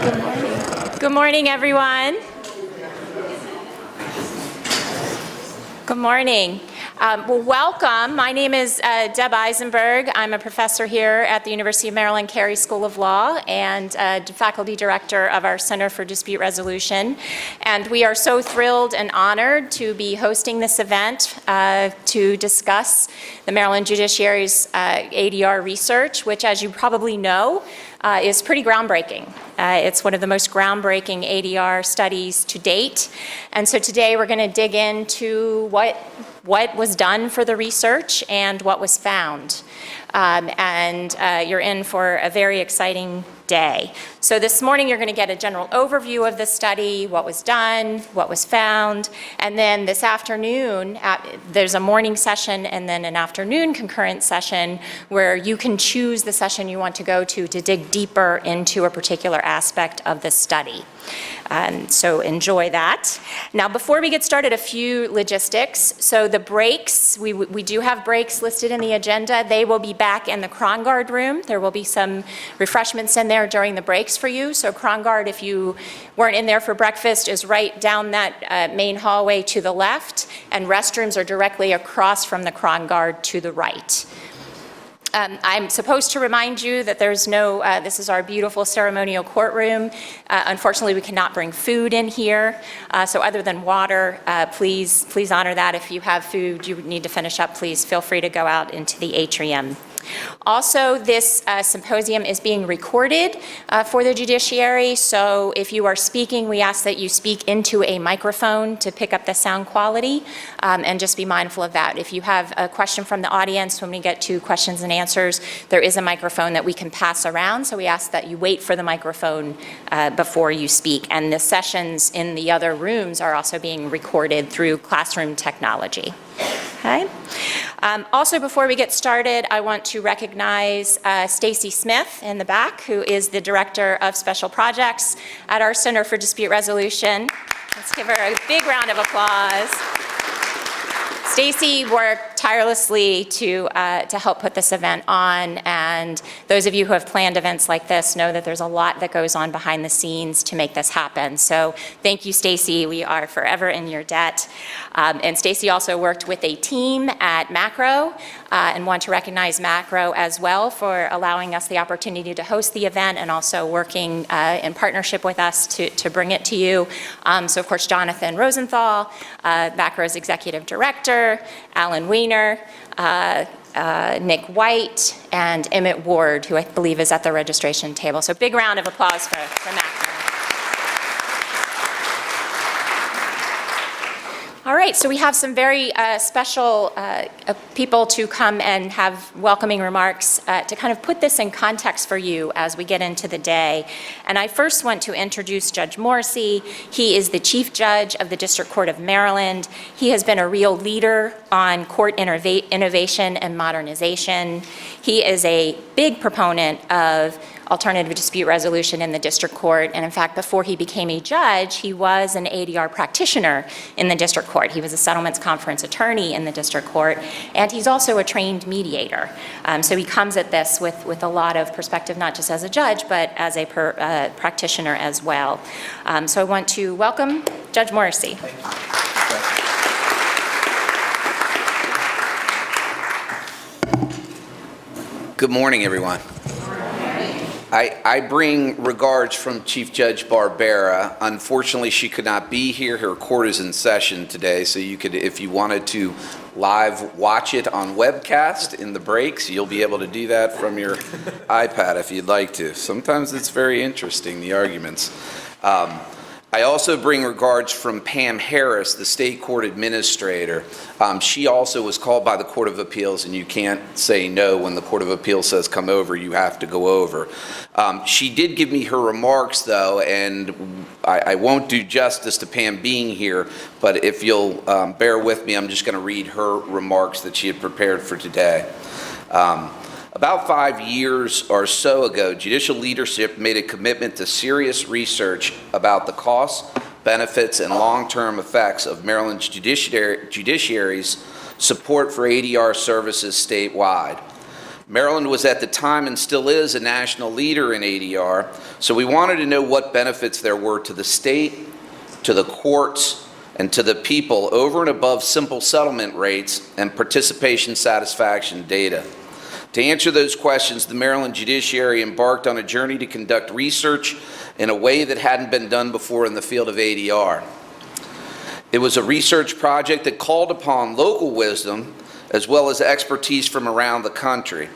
Good morning. Good morning, everyone. Good morning. Well, welcome. My name is Deb Eisenberg. I'm a professor here at the University of Maryland Carey School of Law and faculty director of our Center for Dispute Resolution. And we are so thrilled and honored to be hosting this event to discuss the Maryland Judiciary's ADR research, which, as you probably know, is pretty groundbreaking. It's one of the most groundbreaking ADR studies to date. And so today we're going to dig into what was done for the research and what was found. You're in for a very exciting day. So this morning you're going to get a general overview of the study, what was done, what was found, and then this afternoon there's a morning session and then an afternoon concurrent session where you can choose the session you want to go to dig deeper into a particular aspect of the study. So enjoy that. Now, before we get started, a few logistics. So the breaks, we do have breaks listed in the agenda. They will be back in the Krongard room. There will be some refreshments in there during the breaks for you. So Krongard, if you weren't in there for breakfast, is right down that main hallway to the left, and restrooms are directly across from the Krongard to the right. I'm supposed to remind you that there's no, this is our beautiful ceremonial courtroom. Unfortunately, we cannot bring food in here. So other than water, please honor that. If you have food you need to finish up, please feel free to go out into the atrium. Also, this symposium is being recorded for the judiciary, so if you are speaking, we ask that you speak into a microphone to pick up the sound quality, and just be mindful of that. If you have a question from the audience, when we get to questions and answers, there is a microphone that we can pass around, so we ask that you wait for the microphone before you speak. And the sessions in the other rooms are also being recorded through classroom technology. Okay. Also, before we get started, I want to recognize Stacy Smith in the back, who is the Director of Special Projects at our Center for Dispute Resolution. Let's give her a big round of applause. Stacy worked tirelessly to help put this event on, and those of you who have planned events like this know that there's a lot that goes on behind the scenes to make this happen. So thank you, Stacy. We are forever in your debt. And Stacy also worked with a team at Macro, and want to recognize Macro as well for allowing us the opportunity to host the event and also working in partnership with us to bring it to you. So of course, Jonathan Rosenthal, Macro's Executive Director, Alan Weiner, Nick White, and Emmett Ward, who I believe is at the registration table. So big round of applause for Macro. All right, so we have some very special people to come and have welcoming remarks to kind of put this in context for you as we get into the day. And I first want to introduce Judge Morrissey. He is the Chief Judge of the District Court of Maryland. He has been a real leader on court innovation and modernization. He is a big proponent of alternative dispute resolution in the district court. And in fact, before he became a judge, he was an ADR practitioner in the district court. He was a settlements conference attorney in the district court, and he's also a trained mediator. So he comes at this with a lot of perspective, not just as a judge, but as a practitioner as well. So I want to welcome Judge Morrissey. Good morning, everyone. I bring regards from Chief Judge Barbera. Unfortunately, she could not be here. Her court is in session today, so you could, if you wanted to live watch it on webcast in the breaks, you'll be able to do that from your iPad if you'd like to. Sometimes it's very interesting, the arguments. I also bring regards from Pam Harris, the state court administrator. She also was called by the Court of Appeals, and you can't say no when the Court of Appeals says come over, you have to go over. She did give me her remarks though, and I won't do justice to Pam being here, but if you'll bear with me, I'm just going to read her remarks that she had prepared for today. About 5 years or so ago, judicial leadership made a commitment to serious research about the costs, benefits, and long-term effects of Maryland's judiciary's support for ADR services statewide. Maryland was at the time and still is a national leader in ADR, so we wanted to know what benefits there were to the state, to the courts, and to the people over and above simple settlement rates and participation satisfaction data. To answer those questions, the Maryland Judiciary embarked on a journey to conduct research in a way that hadn't been done before in the field of ADR. It was a research project that called upon local wisdom as well as expertise from around the country,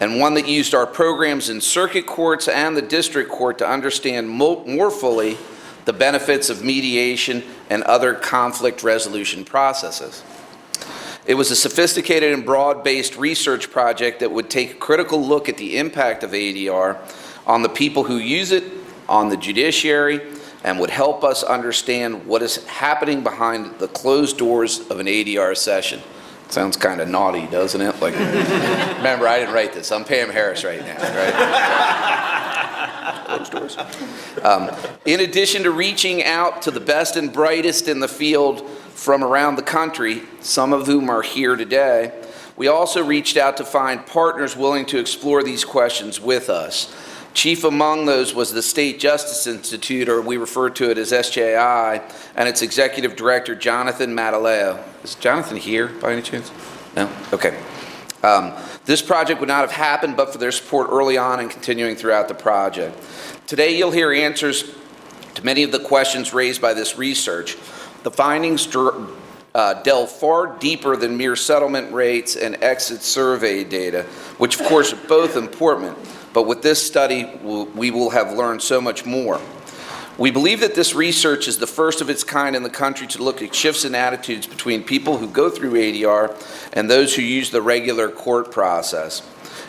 and one that used our programs in circuit courts and the district court to understand more fully the benefits of mediation and other conflict resolution processes. It was a sophisticated and broad-based research project that would take a critical look at the impact of ADR on the people who use it, on the judiciary, and would help us understand what is happening behind the closed doors of an ADR session. Sounds kind of naughty, doesn't it? Like, remember, I didn't write this. I'm Pam Harris right now, right? Closed doors. In addition to reaching out to the best and brightest in the field from around the country, some of whom are here today, we also reached out to find partners willing to explore these questions with us. Chief among those was the State Justice Institute, or we refer to it as SJI, and its executive director, Jonathan Mataleo. Is Jonathan here by any chance? No? Okay. This project would not have happened but for their support early on and continuing throughout the project. Today you'll hear answers to many of the questions raised by this research. The findings delve far deeper than mere settlement rates and exit survey data, which of course are both important. But with this study, we will have learned so much more. We believe that this research is the first of its kind in the country to look at shifts in attitudes between people who go through ADR and those who use the regular court process.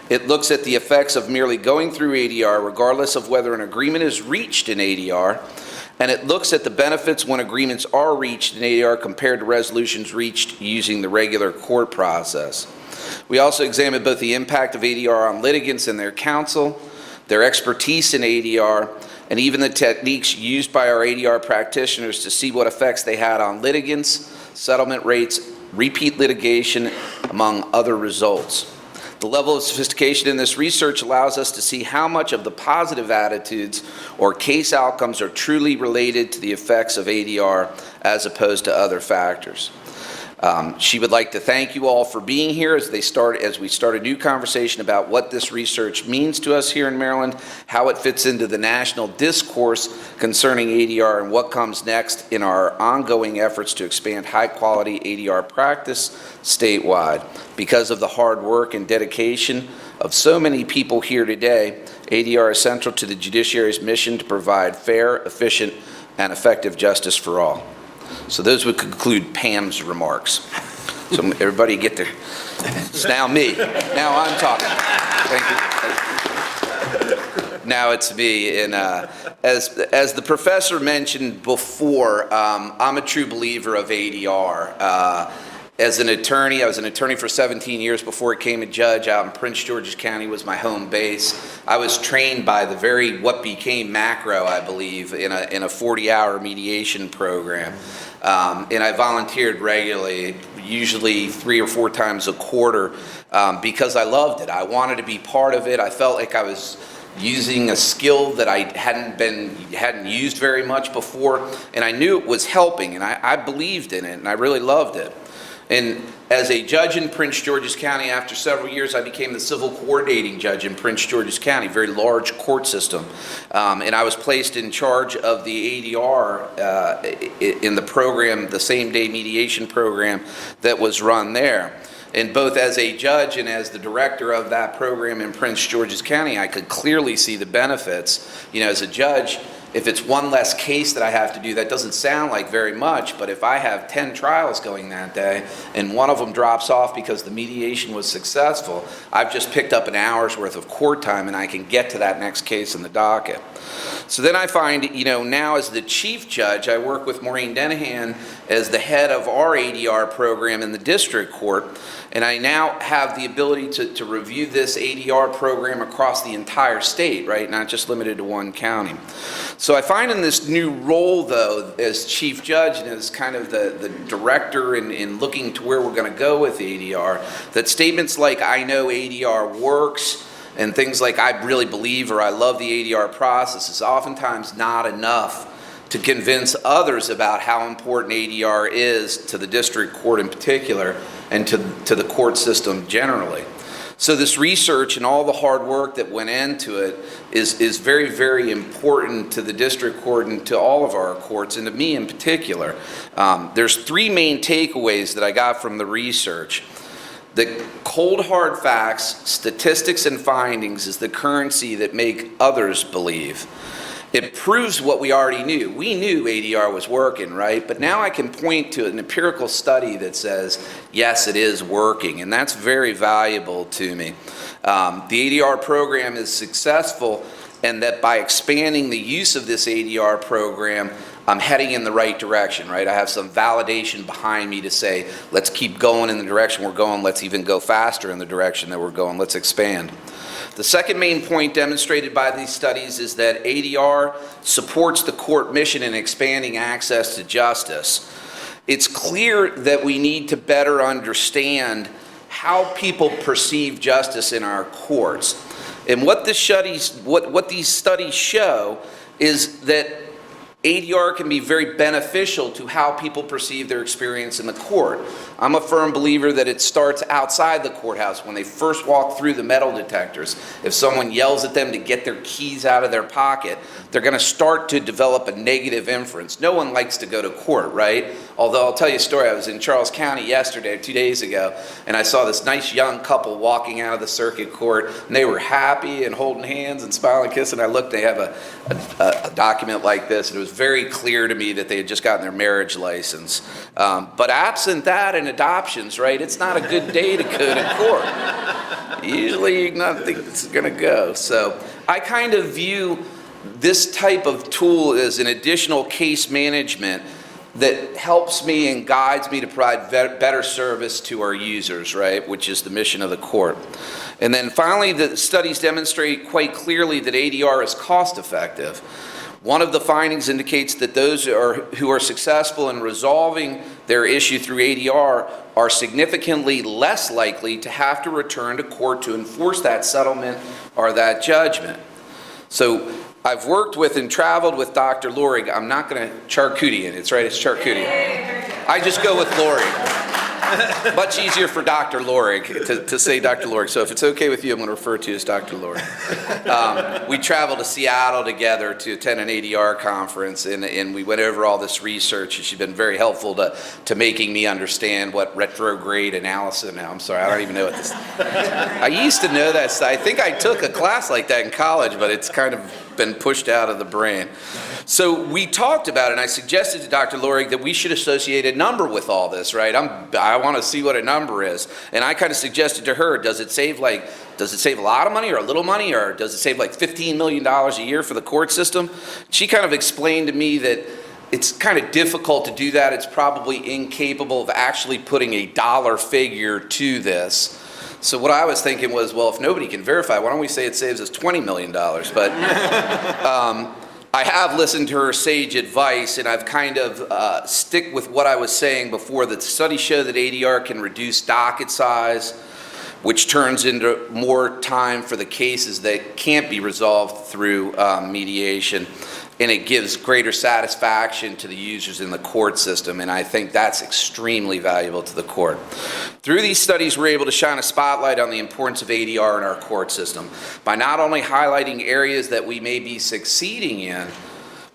It looks at the effects of merely going through ADR, regardless of whether an agreement is reached in ADR, and it looks at the benefits when agreements are reached in ADR compared to resolutions reached using the regular court process. We also examined both the impact of ADR on litigants and their counsel, their expertise in ADR, and even the techniques used by our ADR practitioners to see what effects they had on litigants, settlement rates, repeat litigation, among other results. The level of sophistication in this research allows us to see how much of the positive attitudes or case outcomes are truly related to the effects of ADR as opposed to other factors. She would like to thank you all for being here as we start a new conversation about what this research means to us here in Maryland, how it fits into the national discourse concerning ADR, and what comes next in our ongoing efforts to expand high-quality ADR practice statewide. Because of the hard work and dedication of so many people here today, ADR is central to the judiciary's mission to provide fair, efficient, and effective justice for all. So those would conclude Pam's remarks. So everybody get their, it's now me. Now I'm talking. Thank you. Now it's me. And as the professor mentioned before, I'm a true believer of ADR. As an attorney, I was an attorney for 17 years before I became a judge. Out in Prince George's County was my home base. I was trained by the what became Macro, I believe, in a 40-hour mediation program. And I volunteered regularly, usually 3 or 4 times a quarter, because I loved it. I wanted to be part of it. I felt like I was using a skill that I hadn't used very much before, and I knew it was helping, and I believed in it, and I really loved it. And as a judge in Prince George's County, after several years, I became the civil coordinating judge in Prince George's County, very large court system. And I was placed in charge of the ADR in the program, the same-day mediation program that was run there. And both as a judge and as the director of that program in Prince George's County, I could clearly see the benefits. You know, as a judge, if it's one less case that I have to do, that doesn't sound like very much, but if I have 10 trials going that day and one of them drops off because the mediation was successful, I've just picked up an hour's worth of court time and I can get to that next case in the docket. So then I find, now as the chief judge, I work with Maureen Dennehan as the head of our ADR program in the district court, and I now have the ability to review this ADR program across the entire state, right? Not just limited to one county. So I find in this new role, though, as chief judge and as kind of the director in looking to where we're going to go with ADR, that statements like, I know ADR works, and things like I really believe or I love the ADR process is oftentimes not enough to convince others about how important ADR is to the district court in particular and to the court system generally. So this research and all the hard work that went into it is very, very important to the district court and to all of our courts, and to me in particular. There's three main takeaways that I got from the research. The cold hard facts, statistics, and findings is the currency that make others believe. It proves what we already knew. We knew ADR was working, right? But now I can point to an empirical study that says, yes, it is working, and that's very valuable to me. The ADR program is successful, and that by expanding the use of this ADR program, I'm heading in the right direction, right? I have some validation behind me to say, let's keep going in the direction we're going. Let's even go faster in the direction that we're going. Let's expand. The second main point demonstrated by these studies is that ADR supports the court mission in expanding access to justice. It's clear that we need to better understand how people perceive justice in our courts. And what these studies show is that ADR can be very beneficial to how people perceive their experience in the court. I'm a firm believer that it starts outside the courthouse when they first walk through the metal detectors. If someone yells at them to get their keys out of their pocket, they're going to start to develop a negative inference. No one likes to go to court, right? Although I'll tell you a story. I was in Charles County yesterday, 2 days ago, and I saw this nice young couple walking out of the circuit court, and they were happy and holding hands and smiling and kissing. I looked, they have a document like this, and it was very clear to me that they had just gotten their marriage license. But absent that and adoptions, right, it's not a good day to go to court. Usually nothing's going to go. So I kind of view this type of tool as an additional case management that helps me and guides me to provide better service to our users, right, which is the mission of the court. And then finally, the studies demonstrate quite clearly that ADR is cost effective. One of the findings indicates that those who are successful in resolving their issue through ADR are significantly less likely to have to return to court to enforce that settlement or that judgment. So I've worked with and traveled with Dr. Lorig. I'm not going to, Charkoudian, it's right, it's Charkoudian. I just go with Lorig. Much easier for Dr. Lorig to say Dr. Lorig. So if it's okay with you, I'm going to refer to you as Dr. Lorig. We traveled to Seattle together to attend an ADR conference, and we went over all this research, and she's been very helpful to making me understand what retrograde analysis, now I'm sorry, I don't even know what this is. I used to know that. I think I took a class like that in college, but it's kind of been pushed out of the brain. So we talked about it, and I suggested to Dr. Lorig that we should associate a number with all this, right? I want to see what a number is. And I kind of suggested to her, does it save a lot of money or a little money, or does it save like $15 million a year for the court system? She kind of explained to me that it's kind of difficult to do that. It's probably incapable of actually putting a dollar figure to this. So what I was thinking was, well, if nobody can verify, why don't we say it saves us $20 million? But I have listened to her sage advice, and I've kind of stick with what I was saying before. The studies show that ADR can reduce docket size, which turns into more time for the cases that can't be resolved through mediation. And it gives greater satisfaction to the users in the court system, and I think that's extremely valuable to the court. Through these studies, we're able to shine a spotlight on the importance of ADR in our court system by not only highlighting areas that we may be succeeding in,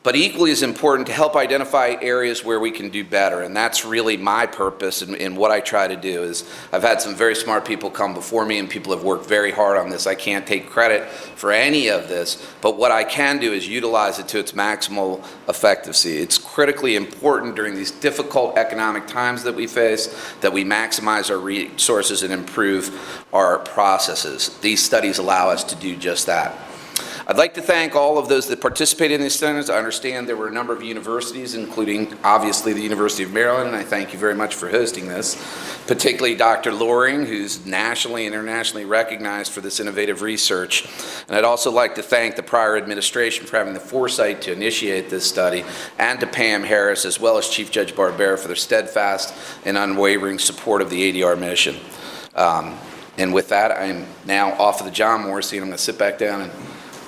but equally as important to help identify areas where we can do better. And that's really my purpose and what I try to do. Is I've had some very smart people come before me, and people have worked very hard on this. I can't take credit for any of this, but what I can do is utilize it to its maximal effectiveness. It's critically important during these difficult economic times that we face that we maximize our resources and improve our processes. These studies allow us to do just that. I'd like to thank all of those that participated in these standards. I understand there were a number of universities, including obviously the University of Maryland, and I thank you very much for hosting this, particularly Dr. Lorig, who's nationally and internationally recognized for this innovative research. And I'd also like to thank the prior administration for having the foresight to initiate this study, and to Pam Harris, as well as Chief Judge Barbera, for their steadfast and unwavering support of the ADR mission. And with that, I am now off of the John Morrissey, and I'm going to sit back down and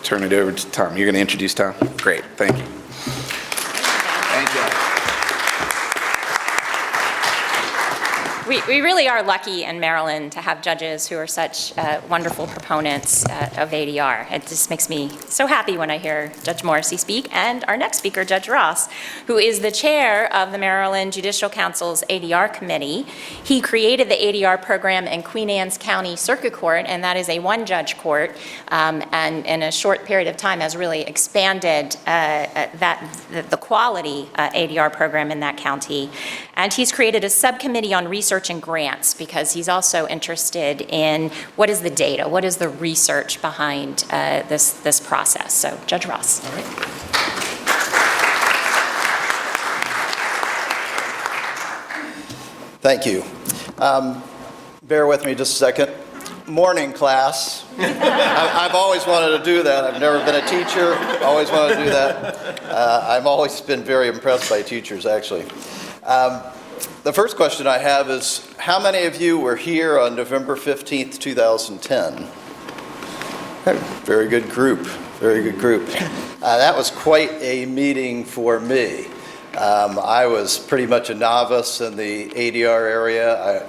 turn it over to Tom. You're going to introduce Tom? Great, thank you. Thank you. We really are lucky in Maryland to have judges who are such wonderful proponents of ADR. It just makes me so happy when I hear Judge Morrissey speak, and our next speaker, Judge Ross, who is the chair of the Maryland Judicial Council's ADR committee. He created the ADR program in Queen Anne's County Circuit Court, and that is a one-judge court, and in a short period of time has really expanded the quality ADR program in that county. And he's created a subcommittee on research and grants, because he's also interested in what is the data, what is the research behind this process. So, Judge Ross. All right. Thank you. Bear with me just a second. Morning, class. I've always wanted to do that. I've never been a teacher. Always wanted to do that. I've always been very impressed by teachers, actually. The first question I have is, how many of you were here on November 15th, 2010? Very good group, very good group. That was quite a meeting for me. I was pretty much a novice in the ADR area.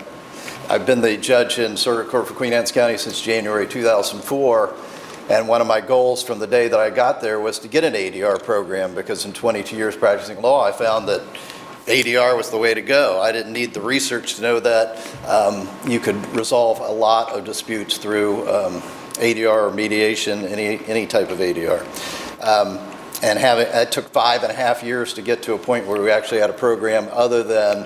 I've been the judge in Circuit Court for Queen Anne's County since January 2004, and one of my goals from the day that I got there was to get an ADR program, because in 22 years practicing law, I found that ADR was the way to go. I didn't need the research to know that you could resolve a lot of disputes through ADR or mediation, any type of ADR. And it took 5.5 years to get to a point where we actually had a program other than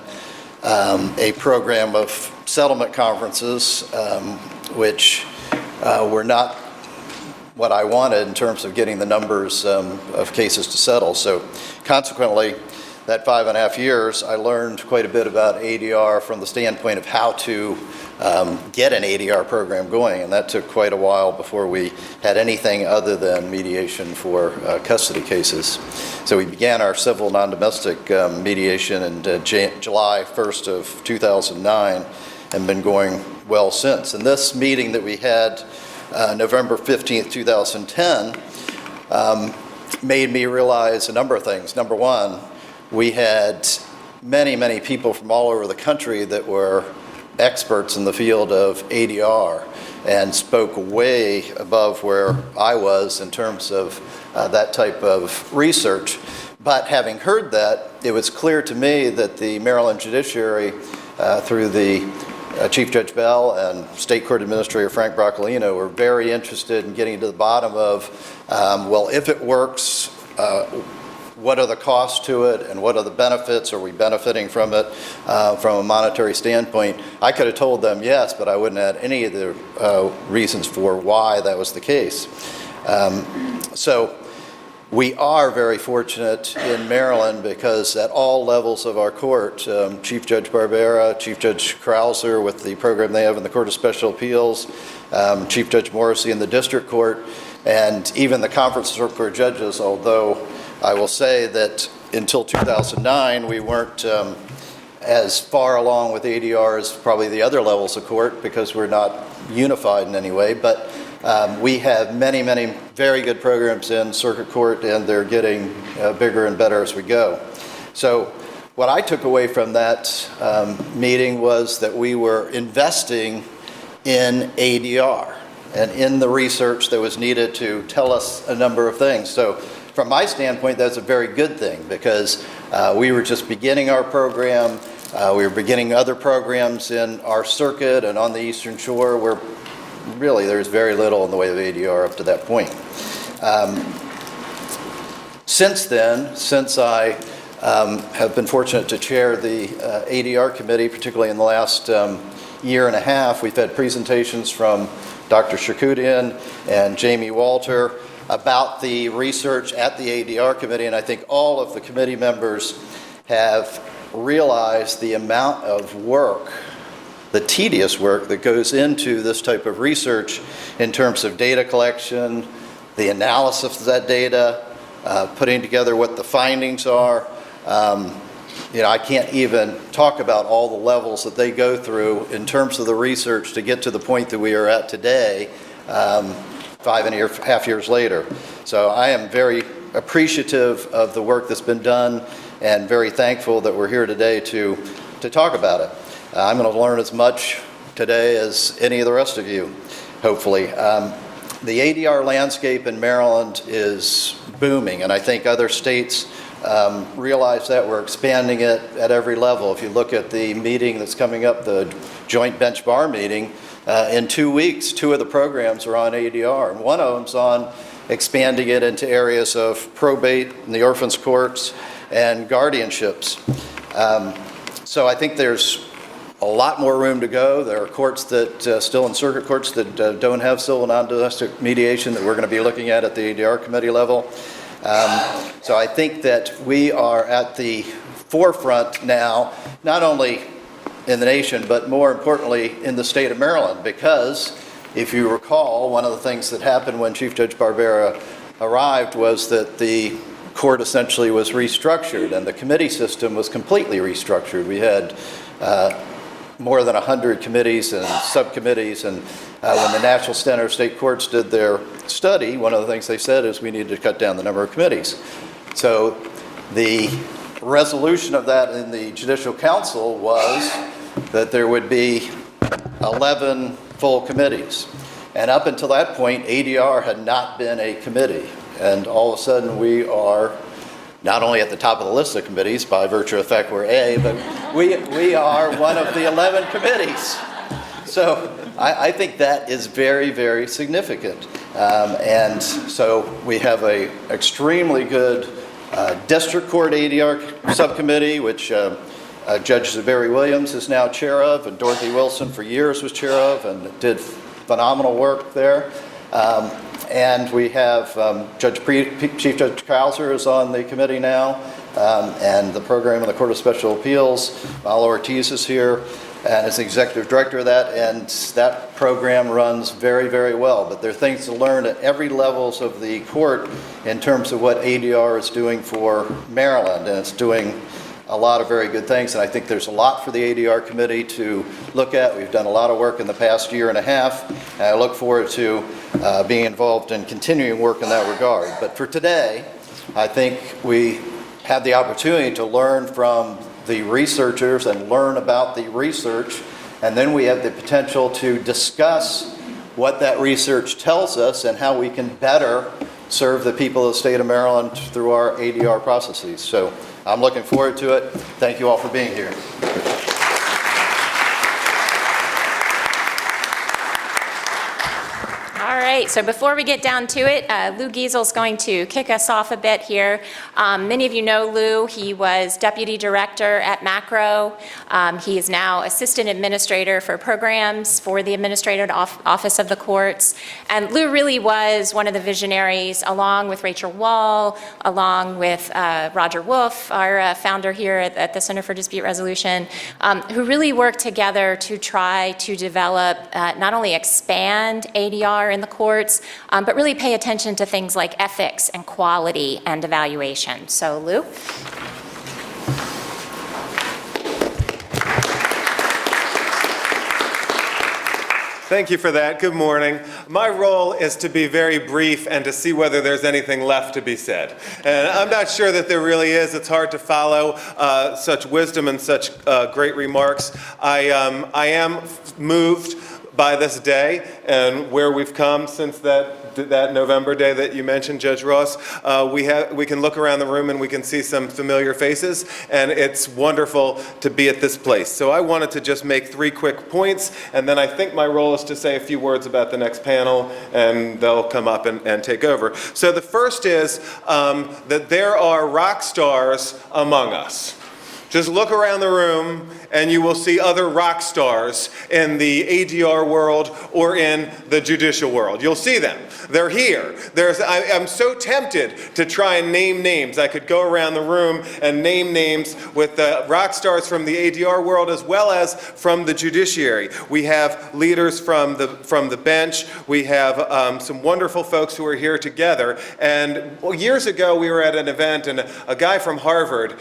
a program of settlement conferences, which were not what I wanted in terms of getting the numbers of cases to settle. So consequently, that 5.5 years, I learned quite a bit about ADR from the standpoint of how to get an ADR program going, and that took quite a while before we had anything other than mediation for custody cases. So we began our civil non-domestic mediation in July 1st of 2009, and been going well since. And this meeting that we had November 15th, 2010, made me realize a number of things. Number one, we had many, many people from all over the country that were experts in the field of ADR and spoke way above where I was in terms of that type of research. But having heard that, it was clear to me that the Maryland Judiciary, through the Chief Judge Bell and State Court Administrator Frank Broccolino, were very interested in getting to the bottom of, well, if it works, what are the costs to it, and what are the benefits? Are we benefiting from it from a monetary standpoint? I could have told them yes, but I wouldn't add any of the reasons for why that was the case. So we are very fortunate in Maryland, because at all levels of our court, Chief Judge Barbera, Chief Judge Krauser with the program they have in the Court of Special Appeals, Chief Judge Morrissey in the District Court, and even the Conference of Circuit Court judges, although I will say that until 2009, we weren't as far along with ADR as probably the other levels of court, because we're not unified in any way. But we have many, many very good programs in circuit court, and they're getting bigger and better as we go. So what I took away from that meeting was that we were investing in ADR and in the research that was needed to tell us a number of things. So from my standpoint, that's a very good thing, because we were just beginning our program. We were beginning other programs in our circuit and on the Eastern Shore, where really there's very little in the way of ADR up to that point. Since then, since I have been fortunate to chair the ADR committee, particularly in the last year and a half, we've had presentations from Dr. Charkoudian and Jamie Walter about the research at the ADR committee, and I think all of the committee members have realized the amount of work, the tedious work that goes into this type of research in terms of data collection, the analysis of that data, putting together what the findings are. I can't even talk about all the levels that they go through in terms of the research to get to the point that we are at today, 5.5 years later. So I am very appreciative of the work that's been done and very thankful that we're here today to talk about it. I'm going to learn as much today as any of the rest of you, hopefully. The ADR landscape in Maryland is booming, and I think other states realize that. We're expanding it at every level. If you look at the meeting that's coming up, the joint bench bar meeting, in 2 weeks, 2 of the programs are on ADR, and one of them's on expanding it into areas of probate and the orphans courts and guardianships. So I think there's a lot more room to go. There are courts that still in circuit courts that don't have civil non-domestic mediation that we're going to be looking at the ADR committee level. So I think that we are at the forefront now, not only in the nation, but more importantly in the state of Maryland, because if you recall, one of the things that happened when Chief Judge Barbera arrived was that the court essentially was restructured and the committee system was completely restructured. We had more than 100 committees and subcommittees, and when the National Center of State Courts did their study, one of the things they said is we needed to cut down the number of committees. So the resolution of that in the Judicial Council was that there would be 11 full committees. And up until that point, ADR had not been a committee. And all of a sudden we are not only at the top of the list of committees by virtue of the fact we're A, but we are one of the 11 committees. So I think that is very, very significant. And so we have an extremely good district court ADR subcommittee, which Judge Barry Williams is now chair of, and Dorothy Wilson for years was chair of and did phenomenal work there. And we have Chief Judge Krauser is on the committee now, and the program of the Court of Special Appeals. Malo Ortiz is here and is the executive director of that, and that program runs very, very well. But there are things to learn at every levels of the court in terms of what ADR is doing for Maryland, and it's doing a lot of very good things, and I think there's a lot for the ADR committee to look at. We've done a lot of work in the past year and a half, and I look forward to being involved in continuing work in that regard. But for today, I think we had the opportunity to learn from the researchers and learn about the research, and then we have the potential to discuss what that research tells us and how we can better serve the people of the state of Maryland through our ADR processes. So I'm looking forward to it. Thank you all for being here. All right, so before we get down to it, Lou Gieszl is going to kick us off a bit here. Many of you know Lou. He was deputy director at Macro. He is now assistant administrator for programs for the Administrative Office of the Courts. And Lou really was one of the visionaries, along with Rachel Wall, along with Roger Wolf, our founder here at the Center for Dispute Resolution, who really worked together to try to develop, not only expand ADR in the courts, but really pay attention to things like ethics and quality and evaluation. So, Lou? Thank you for that. Good morning. My role is to be very brief and to see whether there's anything left to be said. And I'm not sure that there really is. It's hard to follow such wisdom and such great remarks. I am moved by this day and where we've come since that November day that you mentioned, Judge Ross. We can look around the room and we can see some familiar faces, and it's wonderful to be at this place. So I wanted to just make 3 quick points, and then I think my role is to say a few words about the next panel, and they'll come up and take over. So the first is that there are rock stars among us. Just look around the room and you will see other rock stars in the ADR world or in the judicial world. You'll see them. They're here. I'm so tempted to try and name names. I could go around the room and name names with the rock stars from the ADR world as well as from the judiciary. We have leaders from the bench. We have some wonderful folks who are here together. And years ago we were at an event and a guy from Harvard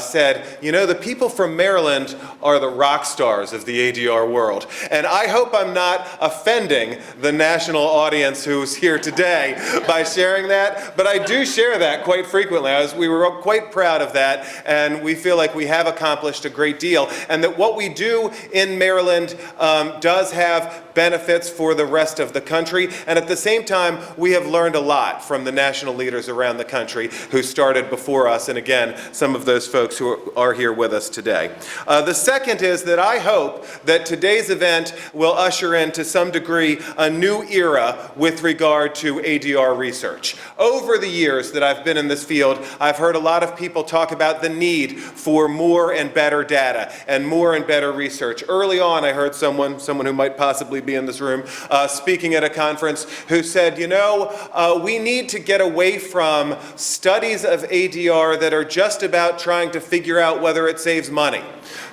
said, you know, the people from Maryland are the rock stars of the ADR world. And I hope I'm not offending the national audience who's here today by sharing that, but I do share that quite frequently. We were quite proud of that, and we feel like we have accomplished a great deal, and that what we do in Maryland does have benefits for the rest of the country, and at the same time, we have learned a lot from the national leaders around the country who started before us, and again, some of those folks who are here with us today. The second is that I hope that today's event will usher in, to some degree, a new era with regard to ADR research. Over the years that I've been in this field, I've heard a lot of people talk about the need for more and better data and more and better research. Early on, I heard someone who might possibly be in this room, speaking at a conference, who said, you know, we need to get away from studies of ADR that are just about trying to figure out whether it saves money.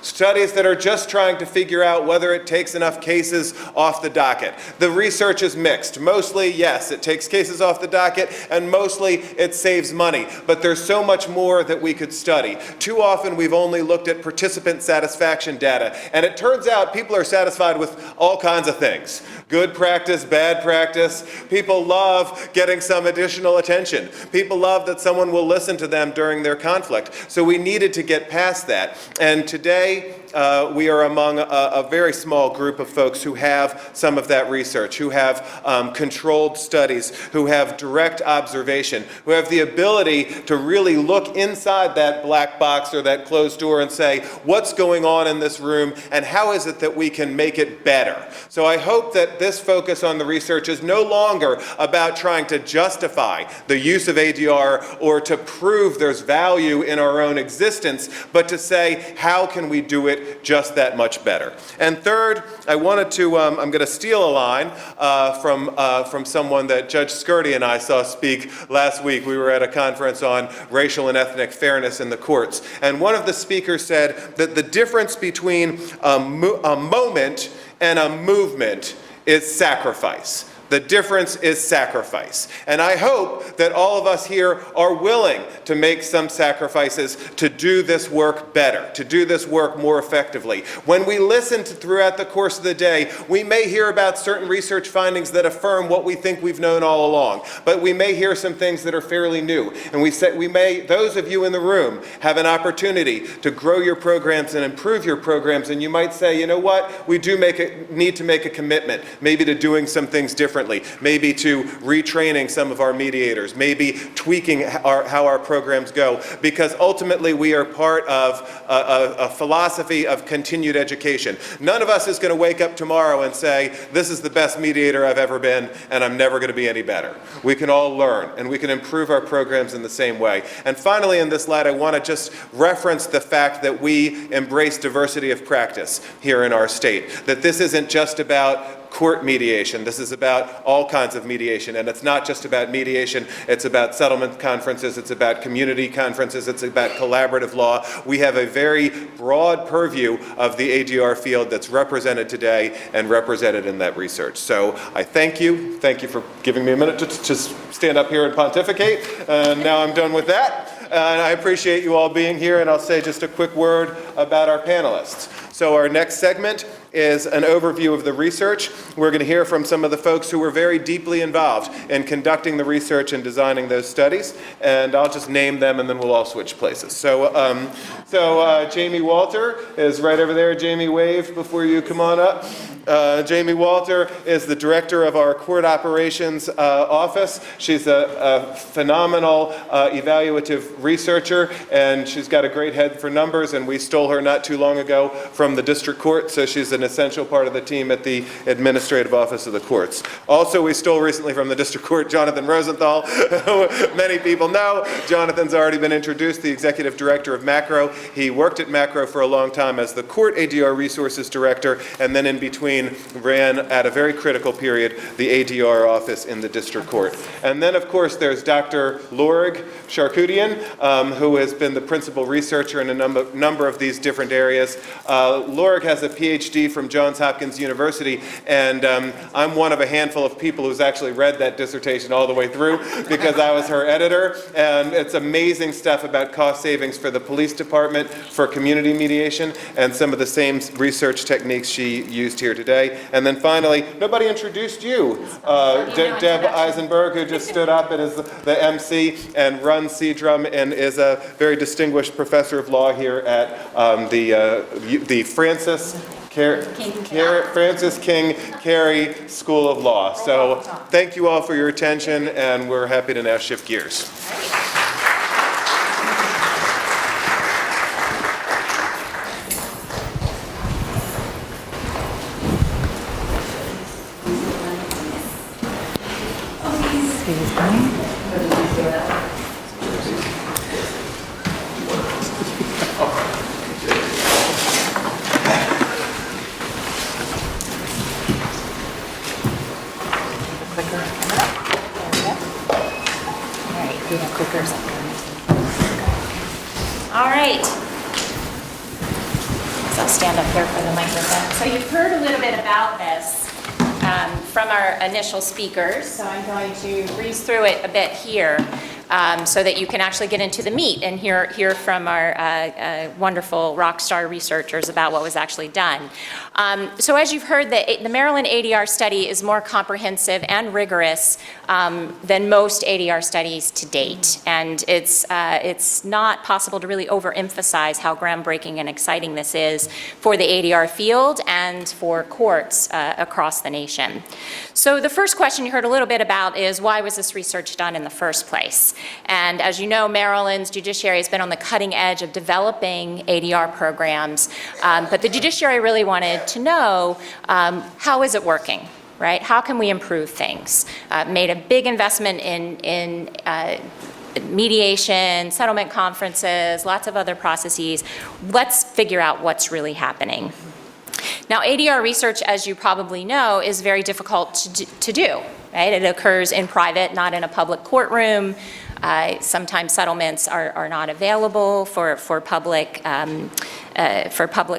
Studies that are just trying to figure out whether it takes enough cases off the docket. The research is mixed. Mostly, yes, it takes cases off the docket, and mostly it saves money. But there's so much more that we could study. Too often we've only looked at participant satisfaction data, and it turns out people are satisfied with all kinds of things. Good practice, bad practice. People love getting some additional attention. People love that someone will listen to them during their conflict. So we needed to get past that. And today, we are among a very small group of folks who have some of that research, who have controlled studies, who have direct observation, who have the ability to really look inside that black box or that closed door and say, what's going on in this room and how is it that we can make it better? So I hope that this focus on the research is no longer about trying to justify the use of ADR or to prove there's value in our own existence, but to say, how can we do it just that much better? And third, I wanted to, I'm going to steal a line from someone that Judge Scurdy and I saw speak last week. We were at a conference on racial and ethnic fairness in the courts. And one of the speakers said that the difference between a moment and a movement is sacrifice. The difference is sacrifice. And I hope that all of us here are willing to make some sacrifices to do this work better, to do this work more effectively. When we listen to throughout the course of the day, we may hear about certain research findings that affirm what we think we've known all along, but we may hear some things that are fairly new. And those of you in the room have an opportunity to grow your programs and improve your programs, and you might say, you know what, we do need to make a commitment, maybe to doing some things differently. Maybe to retraining some of our mediators, maybe tweaking how our programs go, because ultimately we are part of a philosophy of continued education. None of us is going to wake up tomorrow and say, this is the best mediator I've ever been, and I'm never going to be any better. We can all learn, and we can improve our programs in the same way. And finally, in this light, I want to just reference the fact that we embrace diversity of practice here in our state, that this isn't just about court mediation. This is about all kinds of mediation, and it's not just about mediation. It's about settlement conferences. It's about community conferences. It's about collaborative law. We have a very broad purview of the ADR field that's represented today and represented in that research. So I thank you. Thank you for giving me a minute to just stand up here and pontificate. And now I'm done with that. And I appreciate you all being here, and I'll say just a quick word about our panelists. So our next segment is an overview of the research. We're going to hear from some of the folks who were very deeply involved in conducting the research and designing those studies, and I'll just name them and then we'll all switch places. So Jamie Walter is right over there. Jamie, wave before you come on up. Jamie Walter is the director of our court operations office. She's a phenomenal evaluative researcher, and she's got a great head for numbers, and we stole her not too long ago from the district court, so she's an an essential part of the team at the Administrative Office of the Courts. Also, we stole recently from the District Court Jonathan Rosenthal, who many people know. Jonathan's already been introduced, the Executive Director of Macro. He worked at Macro for a long time as the Court ADR Resources Director, and then in between ran, at a very critical period, the ADR office in the District Court. And then, of course, there's Dr. Lorig, Charkoudian, who has been the principal researcher in a number of these different areas. Lorig has a Ph.D. from Johns Hopkins University, and I'm one of a handful of people who's actually read that dissertation all the way through because I was her editor, and it's amazing stuff about cost savings for the police department, for community mediation, and some of the same research techniques she used here today. And then finally, nobody introduced you, Deb Eisenberg, who just stood up and is the MC and runs CDRUM and is a very distinguished professor of law here at the Francis King Carey School of Law. So thank you all for your attention, and we're happy to now shift gears. All right. So I'll stand up here for the microphone. So you've heard a little bit about this from our initial speakers, so I'm going to breeze through it a bit here so that you can actually get into the meat and hear from our wonderful rock star researchers about what was actually done. So as you've heard, the Maryland ADR study is more comprehensive and rigorous than most ADR studies to date, and it's not possible to really overemphasize how groundbreaking and exciting this is for the ADR field and for courts across the nation. So the first question you heard a little bit about is, why was this research done in the first place? And as you know, Maryland's judiciary has been on the cutting edge of developing ADR programs, but the judiciary really wanted to know, how is it working? Right? How can we improve things? Made a big investment in mediation, settlement conferences, lots of other processes. Let's figure out what's really happening. Now, ADR research, as you probably know, is very difficult to do. Right? It occurs in private, not in a public courtroom. Sometimes settlements are not available for public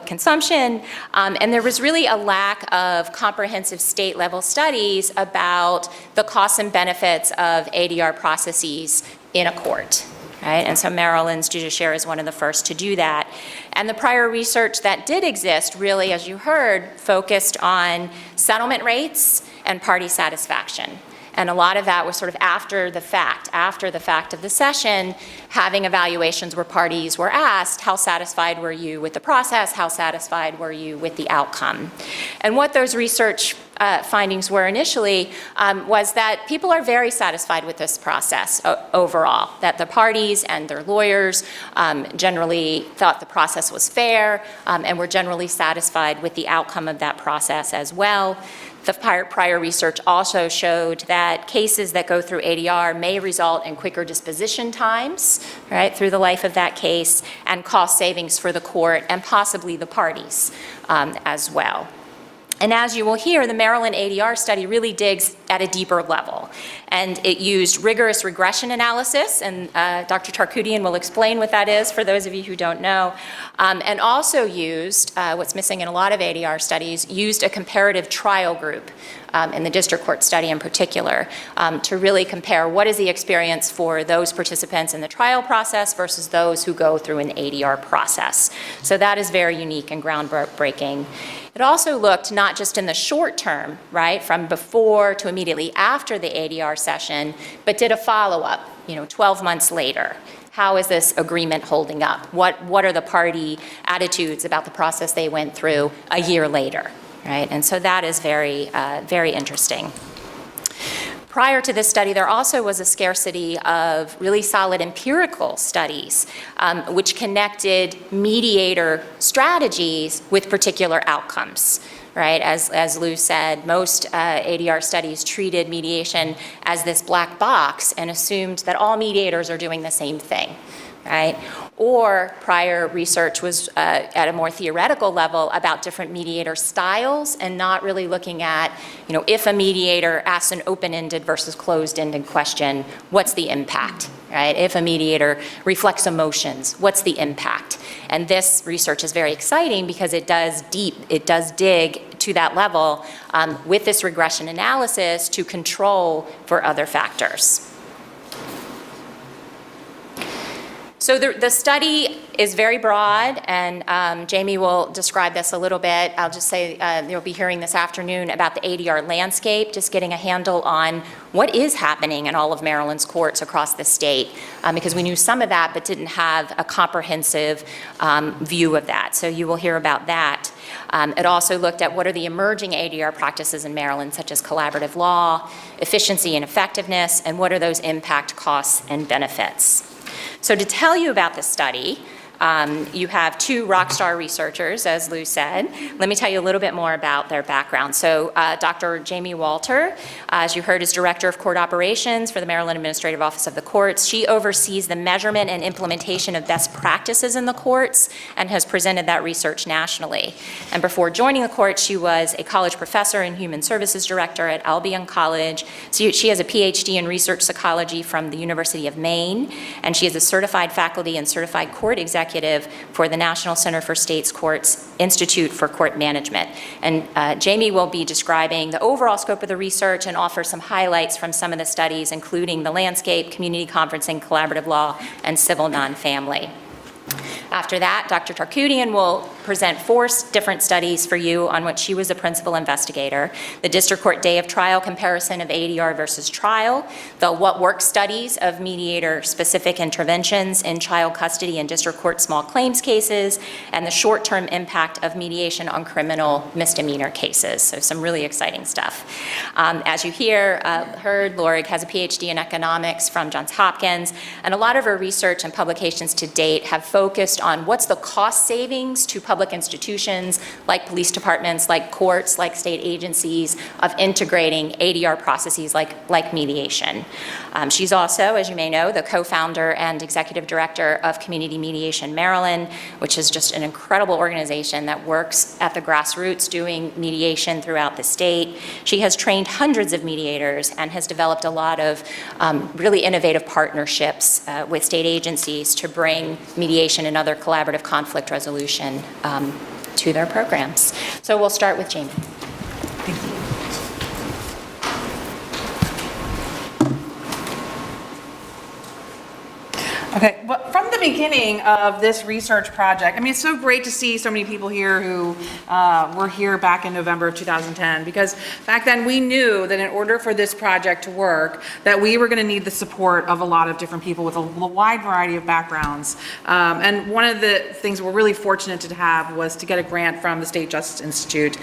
consumption, and there was really a lack of comprehensive state-level studies about the costs and benefits of ADR processes in a court. Right? And so Maryland's judiciary is one of the first to do that. And the prior research that did exist really, as you heard, focused on settlement rates and party satisfaction. And a lot of that was sort of after the fact of the session, having evaluations where parties were asked, how satisfied were you with the process? How satisfied were you with the outcome? And what those research findings were initially was that people are very satisfied with this process overall, that the parties and their lawyers generally thought the process was fair and were generally satisfied with the outcome of that process as well. The prior research also showed that cases that go through ADR may result in quicker disposition times, right, through the life of that case, and cost savings for the court and possibly the parties as well. And as you will hear, the Maryland ADR study really digs at a deeper level. And it used rigorous regression analysis, and Dr. Charkoudian will explain what that is for those of you who don't know. And also used, what's missing in a lot of ADR studies, used a comparative trial group in the district court study in particular, to really compare what is the experience for those participants in the trial process versus those who go through an ADR process. So that is very unique and groundbreaking. It also looked not just in the short term, right, from before to immediately after the ADR session, but did a follow-up, 12 months later. How is this agreement holding up? What are the party attitudes about the process they went through a year later, right? And so that is very, very interesting. Prior to this study, there also was a scarcity of really solid empirical studies, which connected mediator strategies with particular outcomes. Right, as Lou said, most ADR studies treated mediation as this black box and assumed that all mediators are doing the same thing, right? Or prior research was at a more theoretical level about different mediator styles and not really looking at, if a mediator asks an open-ended versus closed-ended question, what's the impact, right? If a mediator reflects emotions, what's the impact? And this research is very exciting because it does dig to that level with this regression analysis to control for other factors. So the study is very broad, and Jamie will describe this a little bit. I'll just say you'll be hearing this afternoon about the ADR landscape, just getting a handle on what is happening in all of Maryland's courts across the state, because we knew some of that but didn't have a comprehensive view of that. So you will hear about that. It also looked at what are the emerging ADR practices in Maryland, such as collaborative law, efficiency and effectiveness, and what are those impact, costs, and benefits. So to tell you about the study, you have two rock star researchers, as Lou said. Let me tell you a little bit more about their background. So Dr. Jamie Walter, as you heard, is Director of Court Operations for the Maryland Administrative Office of the Courts. She oversees the measurement and implementation of best practices in the courts and has presented that research nationally. And before joining the court, she was a college professor and human services director at Albion College. So she has a Ph.D. in research psychology from the University of Maine, and she is a certified faculty and certified court executive for the National Center for States Courts Institute for Court Management. And Jamie will be describing the overall scope of the research and offer some highlights from some of the studies, including the landscape, community conferencing, collaborative law, and civil non-family. After that, Dr. Charkoudian will present 4 different studies for you on which she was a principal investigator. The district court day of trial comparison of ADR versus trial, the what work studies of mediator-specific interventions in child custody and district court small claims cases, and the short-term impact of mediation on criminal misdemeanor cases. So some really exciting stuff. As you heard, Lorig has a Ph.D. in economics from Johns Hopkins, and a lot of her research and publications to date have focused on what's the cost savings to public institutions like police departments, like courts, like state agencies of integrating ADR processes like mediation. She's also, as you may know, the co-founder and executive director of Community Mediation Maryland, which is just an incredible organization that works at the grassroots doing mediation throughout the state. She has trained hundreds of mediators and has developed a lot of really innovative partnerships with state agencies to bring mediation and other collaborative conflict resolution to their programs. So we'll start with Jamie. Thank you. Okay, well, from the beginning of this research project, I mean, it's so great to see so many people here who were here back in November of 2010, because back then we knew that in order for this project to work, that we were going to need the support of a lot of different people with a wide variety of backgrounds. And one of the things we're really fortunate to have was to get a grant from the State Justice Institute.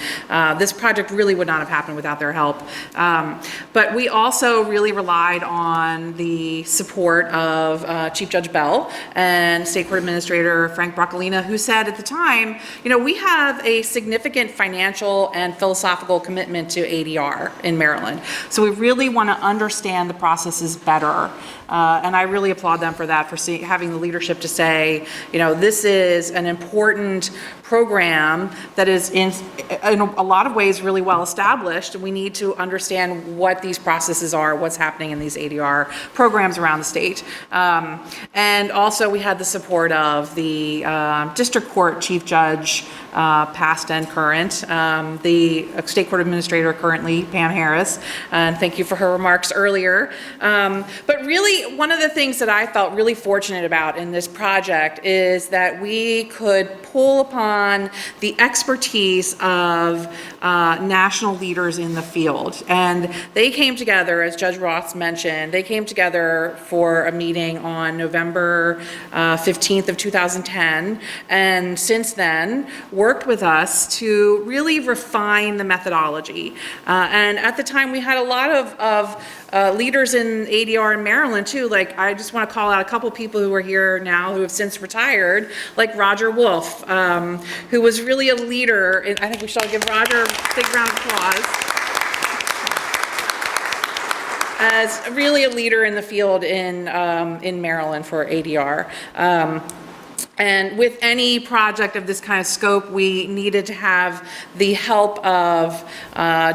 This project really would not have happened without their help. But we also really relied on the support of Chief Judge Bell and State Court Administrator Frank Broccolina, who said at the time, we have a significant financial and philosophical commitment to ADR in Maryland. So we really want to understand the processes better. And I really applaud them for that, for having the leadership to say, this is an important program that is in a lot of ways really well established. We need to understand what these processes are, what's happening in these ADR programs around the state. And also we had the support of the district court chief judge, past and current, the state court administrator currently, Pam Harris, and thank you for her remarks earlier. But really, one of the things that I felt really fortunate about in this project is that we could pull upon the expertise of national leaders in the field. And they came together, as Judge Ross mentioned, they came together for a meeting on November 15th of 2010, and since then worked with us to really refine the methodology. And at the time we had a lot of leaders in ADR in Maryland too. Like, I just want to call out a couple people who are here now who have since retired, like Roger Wolf, who was really a leader. I think we should all give Roger a big round of applause. As really a leader in the field in Maryland for ADR. And with any project of this kind of scope, we needed to have the help of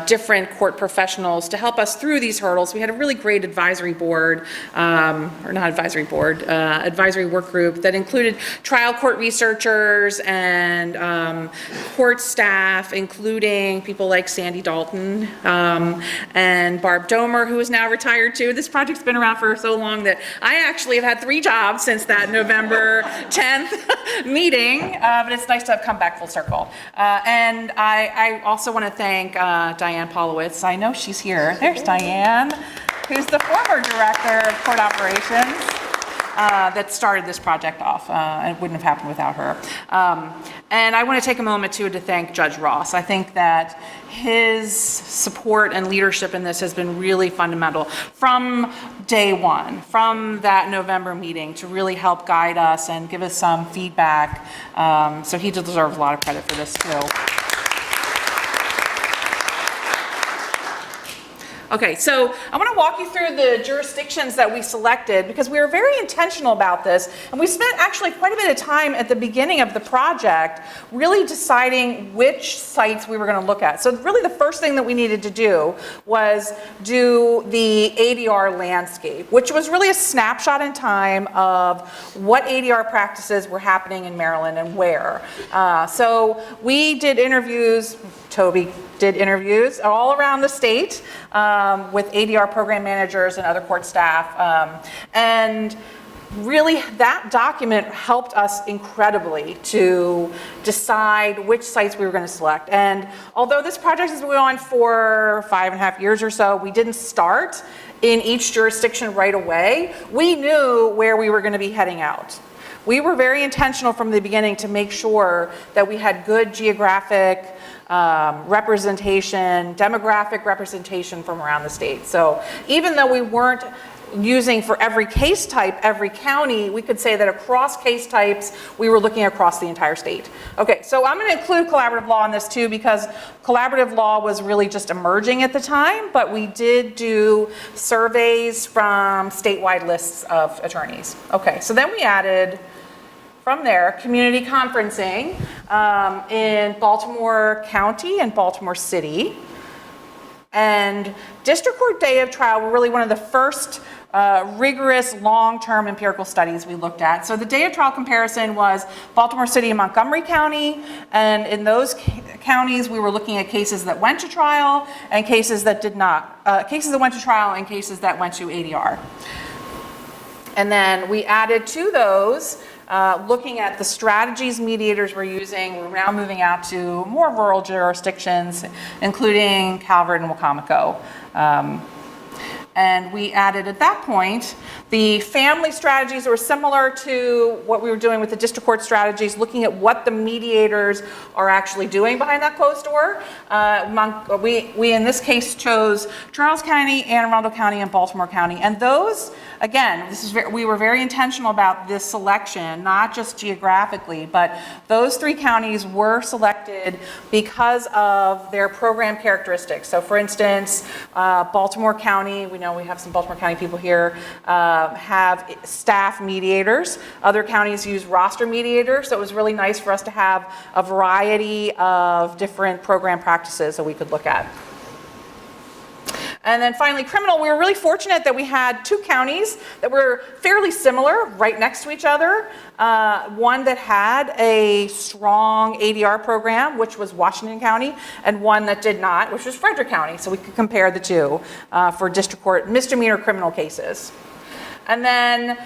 different court professionals to help us through these hurdles. We had a really great advisory board, or not advisory board, advisory work group that included trial court researchers and court staff, including people like Sandy Dalton and Barb Domer, who is now retired too. This project's been around for so long that I actually have had 3 jobs since that November 10th meeting, but it's nice to have come back full circle. And I also want to thank Diane Polowitz. I know she's here. There's Diane, who's the former director of court operations that started this project off. It wouldn't have happened without her. And I want to take a moment too to thank Judge Ross. I think that his support and leadership in this has been really fundamental from day one, from that November meeting, to really help guide us and give us some feedback. So he deserves a lot of credit for this too. Okay, so I want to walk you through the jurisdictions that we selected because we were very intentional about this, and we spent actually quite a bit of time at the beginning of the project really deciding which sites we were going to look at. So really the first thing that we needed to do was do the ADR landscape, which was really a snapshot in time of what ADR practices were happening in Maryland and where. So we did interviews, Toby did interviews all around the state with ADR program managers and other court staff. And really that document helped us incredibly to decide which sites we were going to select. And although this project has been going on for 5.5 years or so, we didn't start in each jurisdiction right away. We knew where we were going to be heading out. We were very intentional from the beginning to make sure that we had good geographic representation, demographic representation from around the state. So even though we weren't using for every case type, every county, we could say that across case types, we were looking across the entire state. Okay, so I'm going to include collaborative law in this too because collaborative law was really just emerging at the time, but we did do surveys from statewide lists of attorneys. Okay, so then we added, from there, community conferencing in Baltimore County and Baltimore City. And district court day of trial were really one of the first rigorous long-term empirical studies we looked at. So the day of trial comparison was Baltimore City and Montgomery County, and in those counties we were looking at cases that went to trial and cases that did not, cases that went to trial and cases that went to ADR. And then we added to those looking at the strategies mediators were using. We're now moving out to more rural jurisdictions, including Calvert and Wacomico. And we added at that point the family strategies that were similar to what we were doing with the district court strategies, looking at what the mediators are actually doing behind that closed door. We in this case chose Charles County, Anne Arundel County, and Baltimore County. And those, again, we were very intentional about this selection, not just geographically, but those 3 counties were selected because of their program characteristics. So for instance, Baltimore County, we know we have some Baltimore County people here, have staff mediators. Other counties use roster mediators, so it was really nice for us to have a variety of different program practices that we could look at. And then finally, criminal, we were really fortunate that we had 2 counties that were fairly similar, right next to each other. One that had a strong ADR program, which was Washington County, and one that did not, which was Frederick County. So we could compare the 2 for district court misdemeanor criminal cases. And then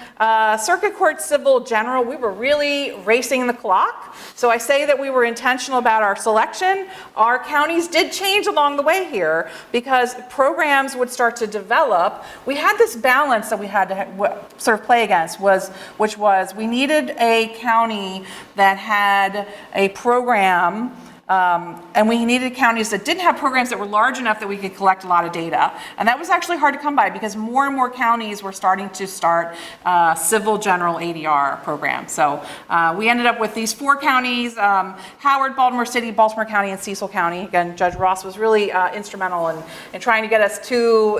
Circuit Court Civil General, we were really racing the clock. So I say that we were intentional about our selection. Our counties did change along the way here because programs would start to develop. We had this balance that we had to sort of play against, which was we needed a county that had a program And we needed counties that didn't have programs that were large enough that we could collect a lot of data. And that was actually hard to come by because more and more counties were starting to start civil general ADR programs. So we ended up with these 4 counties, Howard, Baltimore City, Baltimore County, and Cecil County. Again, Judge Ross was really instrumental in trying to get us to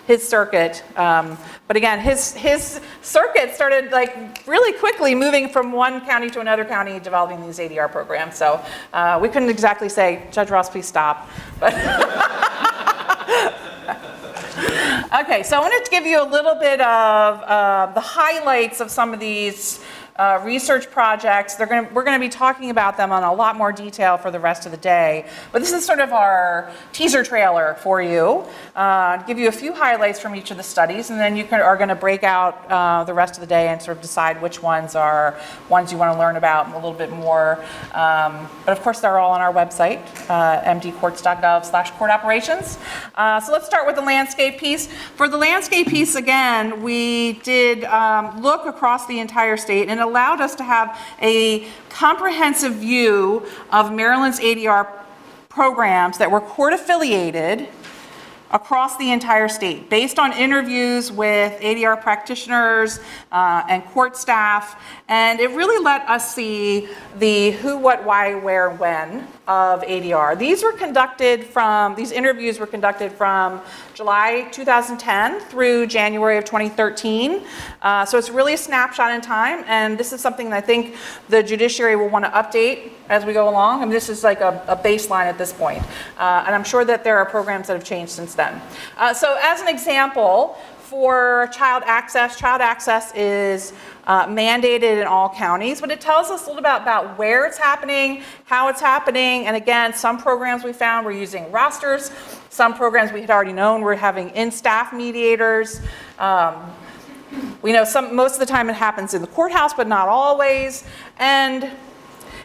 his circuit. But again, his circuit started like really quickly moving from one county to another county, developing these ADR programs. So we couldn't exactly say, Judge Ross, please stop. But okay, so I wanted to give you a little bit of the highlights of some of these research projects. We're going to be talking about them on a lot more detail for the rest of the day. But this is sort of our teaser trailer for you. Give you a few highlights from each of the studies, and then you are going to break out the rest of the day and sort of decide which ones are ones you want to learn about a little bit more. But of course, they're all on our website, mdcourts.gov/court operations. So let's start with the landscape piece. For the landscape piece, again, we did look across the entire state, and allowed us to have a comprehensive view of Maryland's ADR programs that were court affiliated across the entire state, based on interviews with ADR practitioners and court staff. And it really let us see the who, what, why, where, when of ADR. These interviews were conducted from July 2010 through January of 2013. So it's really a snapshot in time, and this is something that I think the judiciary will want to update as we go along. I mean, this is like a baseline at this point. And I'm sure that there are programs that have changed since then. So as an example, for child access is mandated in all counties, but it tells us a little bit about where it's happening, how it's happening, and again, some programs we found were using rosters, some programs we had already known were having in-staff mediators. We know most of the time it happens in the courthouse, but not always. And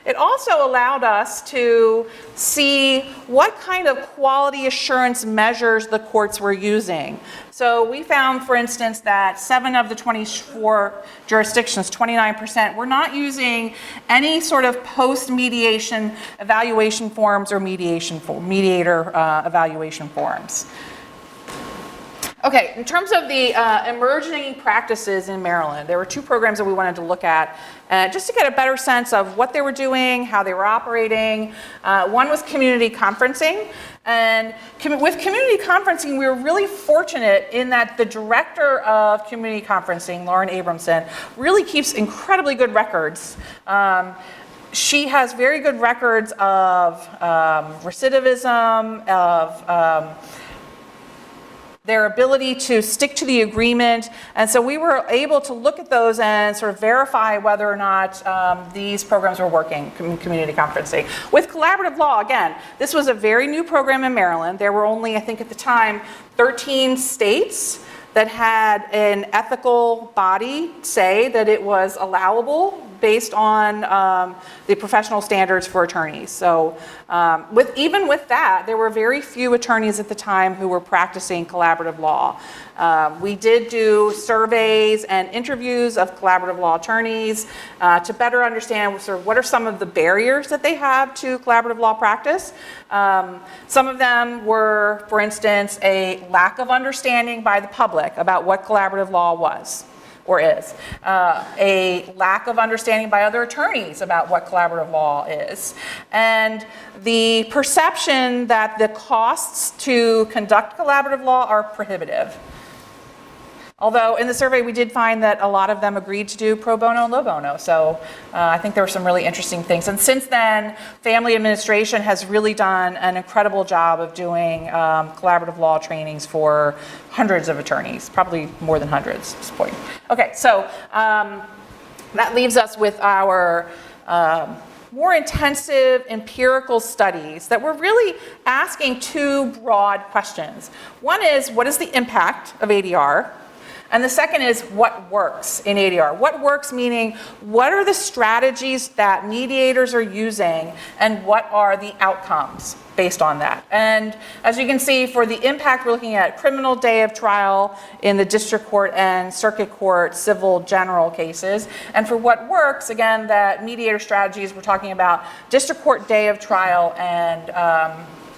it also allowed us to see what kind of quality assurance measures the courts were using. So we found, for instance, that 7 of the 24 jurisdictions, 29%, were not using any sort of post-mediation evaluation forms or mediator evaluation forms. Okay, in terms of the emerging practices in Maryland, there were 2 programs that we wanted to look at just to get a better sense of what they were doing, how they were operating. One was community conferencing. And with community conferencing, we were really fortunate in that the director of community conferencing, Lauren Abramson, really keeps incredibly good records. She has very good records of recidivism, of their ability to stick to the agreement. And so we were able to look at those and sort of verify whether or not these programs were working, community conferencing. With collaborative law, again, this was a very new program in Maryland. There were only, I think at the time, 13 states that had an ethical body say that it was allowable based on the professional standards for attorneys. So even with that, there were very few attorneys at the time who were practicing collaborative law. We did do surveys and interviews of collaborative law attorneys to better understand sort of what are some of the barriers that they have to collaborative law practice. Some of them were, for instance, a lack of understanding by the public about what collaborative law was or is, a lack of understanding by other attorneys about what collaborative law is, and the perception that the costs to conduct collaborative law are prohibitive. Although in the survey we did find that a lot of them agreed to do pro bono and low bono, so I think there were some really interesting things. And since then, family administration has really done an incredible job of doing collaborative law trainings for hundreds of attorneys, probably more than hundreds at this point. Okay, so that leaves us with our more intensive empirical studies that were really asking 2 broad questions. One is, what is the impact of ADR? And the second is what works in ADR. What works meaning what are the strategies that mediators are using and what are the outcomes based on that. And as you can see, for the impact, we're looking at criminal day of trial in the district court and circuit court civil general cases. And for what works, again, that mediator strategies, we're talking about district court day of trial and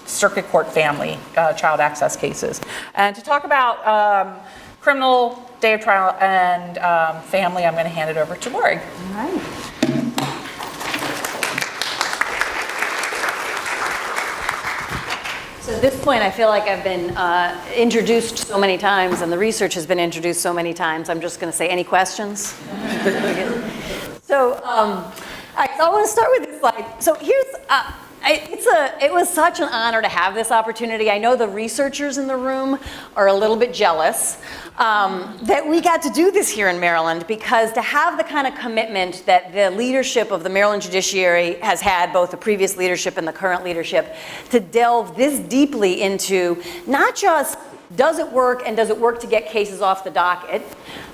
circuit court family child access cases. And to talk about criminal day of trial and family, I'm going to hand it over to Lorig. All right. So at this point, I feel like I've been introduced so many times, and the research has been introduced so many times. I'm just going to say, any questions? So, all right, so I want to start with this slide. So here's, it was such an honor to have this opportunity. I know the researchers in the room are a little bit jealous that we got to do this here in Maryland, because to have the kind of commitment that the leadership of the Maryland Judiciary has had, both the previous leadership and the current leadership, to delve this deeply into not just does it work and does it work to get cases off the docket,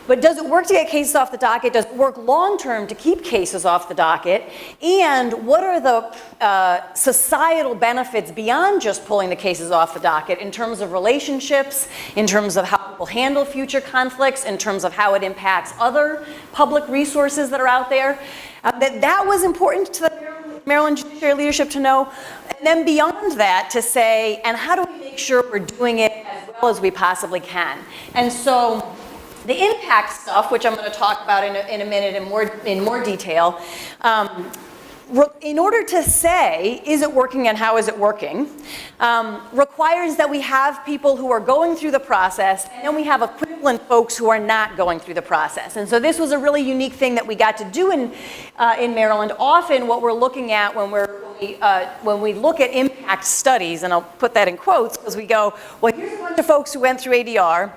but does it work to get cases off the docket? Does it work long-term to keep cases off the docket? And what are the societal benefits beyond just pulling the cases off the docket in terms of relationships, in terms of how people handle future conflicts, in terms of how it impacts other public resources that are out there? That was important to the Maryland Judiciary leadership to know. And then beyond that, to say, and how do we make sure we're doing it as well as we possibly can? And so the impact stuff, which I'm going to talk about in a minute in more detail, in order to say, is it working and how is it working, requires that we have people who are going through the process, and then we have equivalent folks who are not going through the process. And so this was a really unique thing that we got to do in Maryland. Often what we're looking at when we look at impact studies, and I'll put that in quotes, because we go, well, here's a bunch of folks who went through ADR,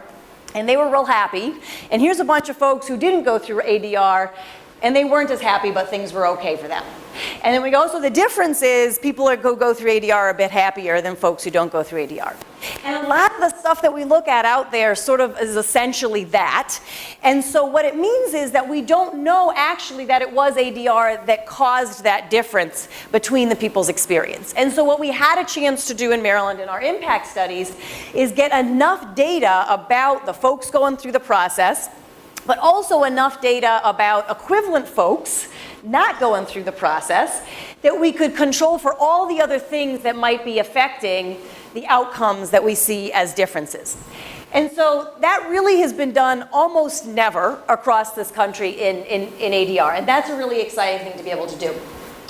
and they were real happy, and here's a bunch of folks who didn't go through ADR, and they weren't as happy, but things were okay for them. And then we go, so the difference is people who go through ADR are a bit happier than folks who don't go through ADR. And a lot of the stuff that we look at out there sort of is essentially that. And so what it means is that we don't know actually that it was ADR that caused that difference between the people's experience. And so what we had a chance to do in Maryland in our impact studies is get enough data about the folks going through the process, but also enough data about equivalent folks not going through the process that we could control for all the other things that might be affecting the outcomes that we see as differences. And so that really has been done almost never across this country in ADR, and that's a really exciting thing to be able to do.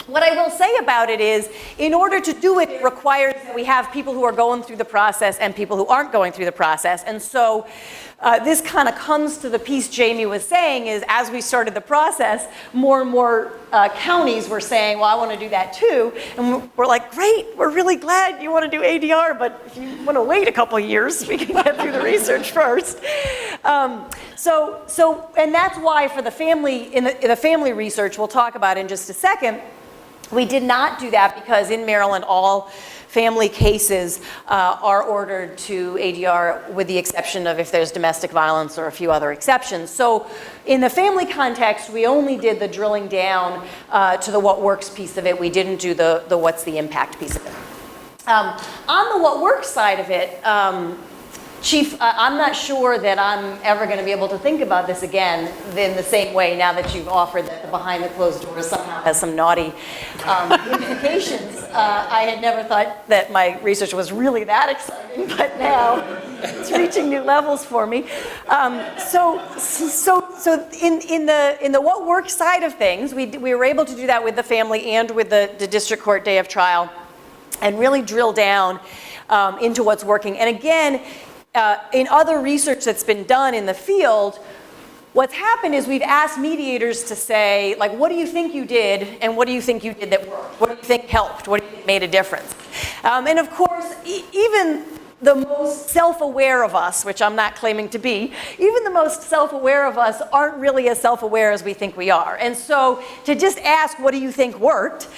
What I will say about it is, in order to do it, it requires that we have people who are going through the process and people who aren't going through the process. And so this kind of comes to the piece Jamie was saying is, as we started the process, more and more counties were saying, well, I want to do that too. And we're like, great, we're really glad you want to do ADR, but if you want to wait a couple years, we can get through the research first. And that's why for the family, in the family research we'll talk about in just a second, we did not do that because in Maryland, all family cases are ordered to ADR with the exception of if there's domestic violence or a few other exceptions. So in the family context, we only did the drilling down to the what works piece of it. We didn't do the what's the impact piece of it. On the what works side of it, Chief, I'm not sure that I'm ever going to be able to think about this again in the same way now that you've offered that the behind the closed doors somehow has some naughty implications. I had never thought that my research was really that exciting, but now it's reaching new levels for me. So in the what works side of things, we were able to do that with the family and with the district court day of trial and really drill down into what's working. And again, in other research that's been done in the field, what's happened is we've asked mediators to say, like, what do you think you did, and what do you think you did that worked? What do you think helped? What do you think made a difference? And of course, even the most self-aware of us, which I'm not claiming to be, even the most self-aware of us aren't really as self-aware as we think we are. And so to just ask, what do you think worked,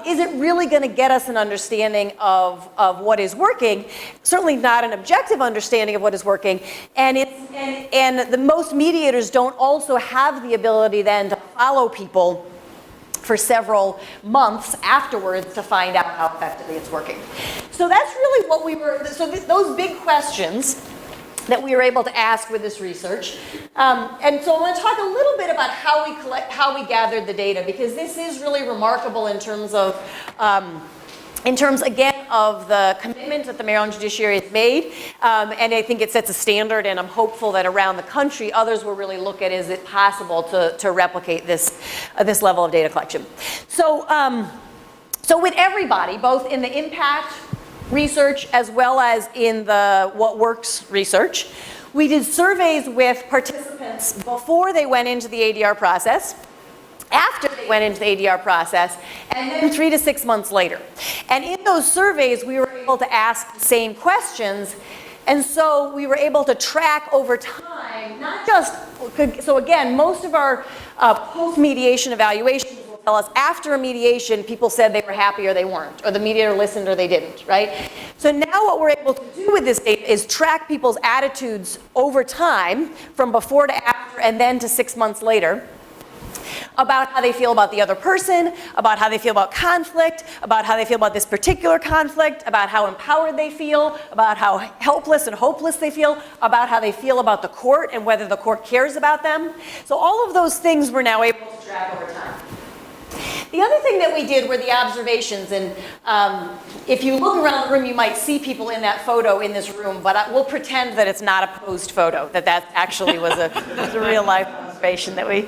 isn't really going to get us an understanding of what is working, certainly not an objective understanding of what is working. And the most mediators don't also have the ability then to follow people for several months afterwards to find out how effectively it's working. So that's really what we were, those big questions that we were able to ask with this research. And so I want to talk a little bit about how we gathered the data, because this is really remarkable in terms again of the commitment that the Maryland Judiciary has made, and I think it sets a standard, and I'm hopeful that around the country others will really look at, is it possible to replicate this level of data collection. So with everybody, both in the impact research as well as in the what works research, we did surveys with participants before they went into the ADR process, after they went into the ADR process, and then 3 to 6 months later. And in those surveys, we were able to ask the same questions, and so we were able to track over time, not just, so again, most of our post-mediation evaluations will tell us after a mediation, people said they were happy or they weren't, or the mediator listened or they didn't, right? So now what we're able to do with this data is track people's attitudes over time, from before to after, and then to 6 months later, about how they feel about the other person, about how they feel about conflict, about how they feel about this particular conflict, about how empowered they feel, about how helpless and hopeless they feel, about how they feel about the court and whether the court cares about them. So all of those things we're now able to track over time. The other thing that we did were the observations, and if you look around the room, you might see people in that photo in this room, but we'll pretend that it's not a posed photo, that actually was a real life observation that we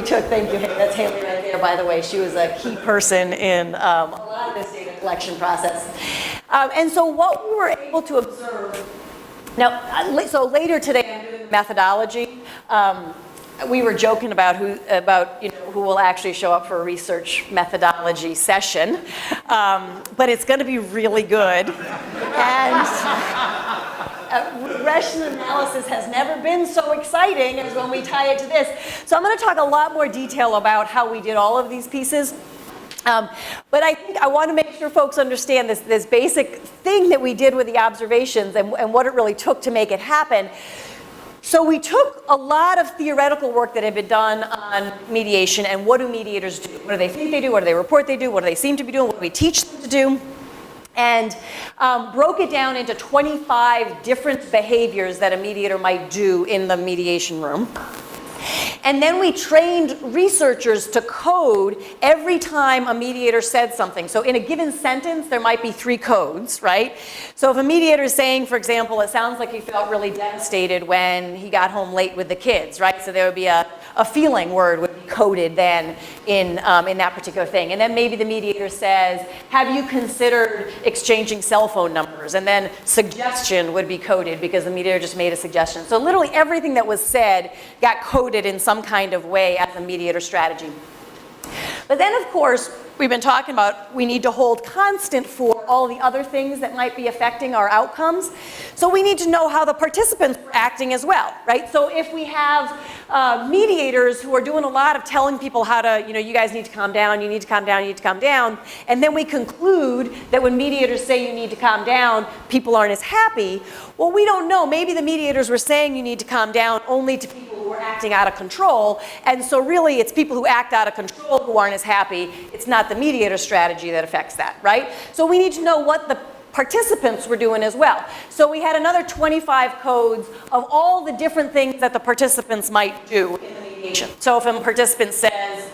took. Thank you. Hey, that's Haley right there, by the way. She was a key person in a lot of this data collection process. And so what we were able to observe, now, so later today I'm doing methodology. We were joking about who will actually show up for a research methodology session, but it's going to be really good. And regression analysis has never been so exciting as when we tie it to this. So I'm going to talk a lot more detail about how we did all of these pieces. But I think I want to make sure folks understand this basic thing that we did with the observations and what it really took to make it happen. So we took a lot of theoretical work that had been done on mediation and what do mediators do? What do they think they do? What do they report they do? What do they seem to be doing? What do we teach them to do? And broke it down into 25 different behaviors that a mediator might do in the mediation room. And then we trained researchers to code every time a mediator said something. So in a given sentence, there might be 3 codes, right? So if a mediator is saying, for example, it sounds like he felt really devastated when he got home late with the kids, right? So there would be a feeling word would be coded then in that particular thing. And then maybe the mediator says, have you considered exchanging cell phone numbers? And then suggestion would be coded because the mediator just made a suggestion. So literally everything that was said got coded in some kind of way as a mediator strategy. But then, of course, we've been talking about we need to hold constant for all the other things that might be affecting our outcomes. So we need to know how the participants are acting as well, right? So if we have mediators who are doing a lot of telling people how to, you guys need to calm down, you need to calm down, you need to calm down, and then we conclude that when mediators say you need to calm down, people aren't as happy, well, we don't know. Maybe the mediators were saying you need to calm down only to people who are acting out of control, and so really it's people who act out of control who aren't as happy. It's not the mediator strategy that affects that, right? So we need to know what the participants were doing as well. So we had another 25 codes of all the different things that the participants might do in the mediation. So if a participant says,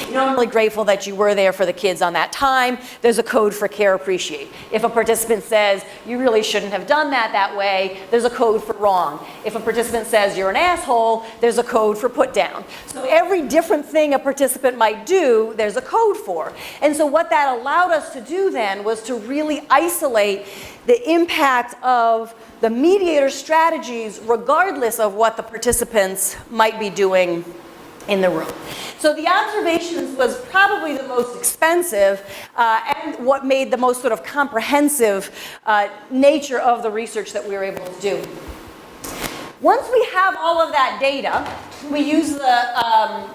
I'm really grateful that you were there for the kids on that time, there's a code for care appreciate. If a participant says, you really shouldn't have done that way, there's a code for wrong. If a participant says, you're an asshole, there's a code for put down. So every different thing a participant might do, there's a code for. And so what that allowed us to do then was to really isolate the impact of the mediator strategies regardless of what the participants might be doing in the room. So the observations was probably the most expensive and what made the most sort of comprehensive nature of the research that we were able to do. Once we have all of that data, we use the,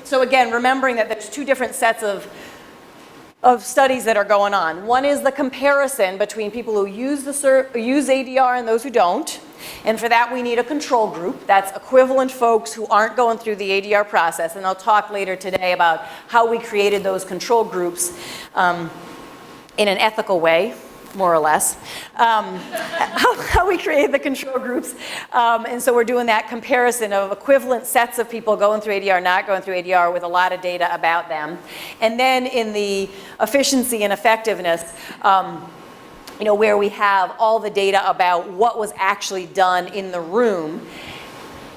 so again, remembering that there's two different sets of studies that are going on. One is the comparison between people who use ADR and those who don't. And for that, we need a control group. That's equivalent folks who aren't going through the ADR process. And I'll talk later today about how we created those control groups in an ethical way, more or less. How we created the control groups. And so we're doing that comparison of equivalent sets of people going through ADR, not going through ADR, with a lot of data about them. And then in the efficiency and effectiveness, where we have all the data about what was actually done in the room.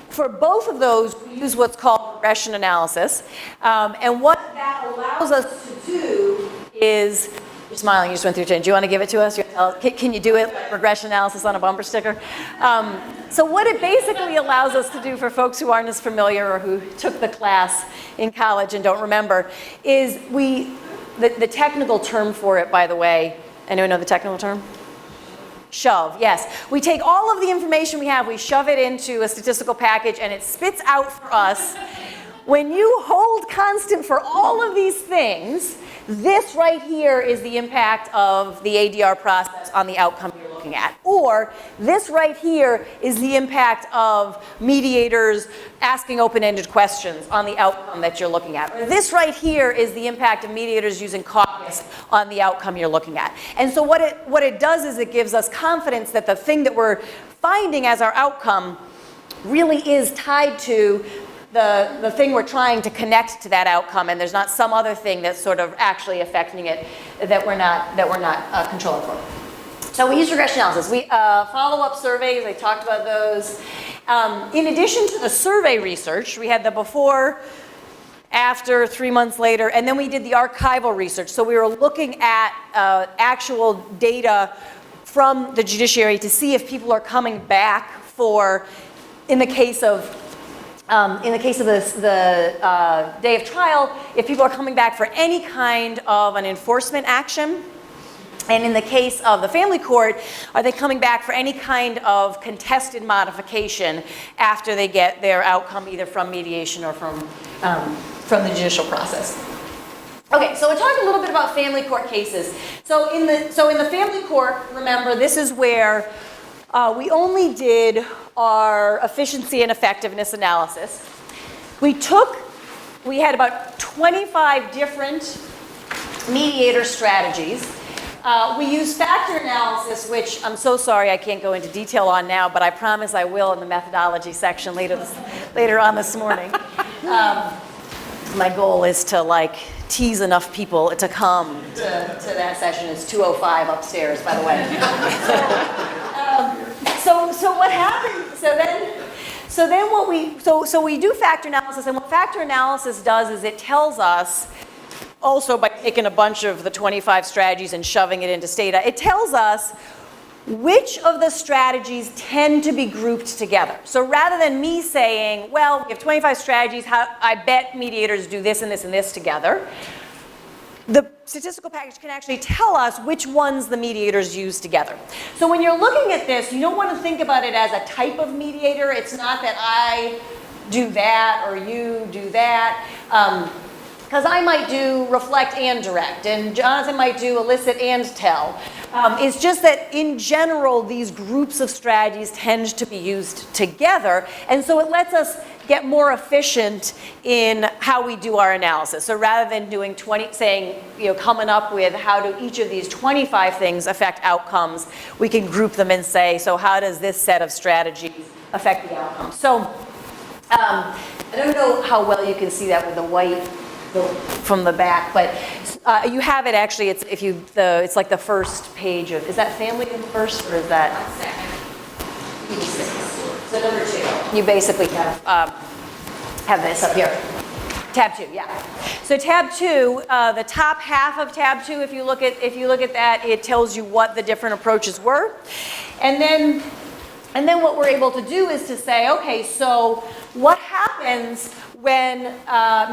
For both of those, we use what's called regression analysis. And what that allows us to do is, you're smiling, you just went through it. Do you want to give it to us? Can you do it, like regression analysis on a bumper sticker? So what it basically allows us to do for folks who aren't as familiar or who took the class in college and don't remember, is the technical term for it, by the way, anyone know the technical term? Shove, yes. We take all of the information we have, we shove it into a statistical package, and it spits out for us. When you hold constant for all of these things, this right here is the impact of the ADR process on the outcome you're looking at. Or this right here is the impact of mediators asking open-ended questions on the outcome that you're looking at. Or this right here is the impact of mediators using caucus on the outcome you're looking at. And so what it does is it gives us confidence that the thing that we're finding as our outcome really is tied to the thing we're trying to connect to that outcome, and there's not some other thing that's sort of actually affecting it that we're not controlling for. So we use regression analysis. We follow-up surveys. I talked about those. In addition to the survey research, we had the before, after, 3 months later, and then we did the archival research. So we were looking at actual data from the judiciary to see if people are coming back for, in the case of the day of trial, if people are coming back for any kind of an enforcement action. And in the case of the family court, are they coming back for any kind of contested modification after they get their outcome either from mediation or from the judicial process? Okay, so we'll talk a little bit about family court cases. So in the family court, remember, this is where we only did our efficiency and effectiveness analysis. We had about 25 different mediator strategies. We use factor analysis, which I'm so sorry I can't go into detail on now, but I promise I will in the methodology section later on this morning. My goal is to tease enough people to come to that session. It's 2:05 upstairs, by the way. So what happened? So we do factor analysis, and what factor analysis does is it tells us, also by taking a bunch of the 25 strategies and shoving it into Stata, it tells us which of the strategies tend to be grouped together. So rather than me saying, well, we have 25 strategies, I bet mediators do this and this and this together, the statistical package can actually tell us which ones the mediators use together. So when you're looking at this, you don't want to think about it as a type of mediator. It's not that I do that or you do that. Because I might do reflect and direct, and Jonathan might do elicit and tell. It's just that in general, these groups of strategies tend to be used together, and so it lets us get more efficient in how we do our analysis. So rather than doing coming up with how do each of these 25 things affect outcomes, we can group them and say, so how does this set of strategies affect the outcome? So I don't know how well you can see that with the white from the back, but you have it actually. It's like the first page of. Is that family in the first, or is that? So number 2. You basically have this up here. Tab 2, yeah. So tab 2, the top half of tab 2. If you look at that, it tells you what the different approaches were, and then what we're able to do is to say, okay, so what happens when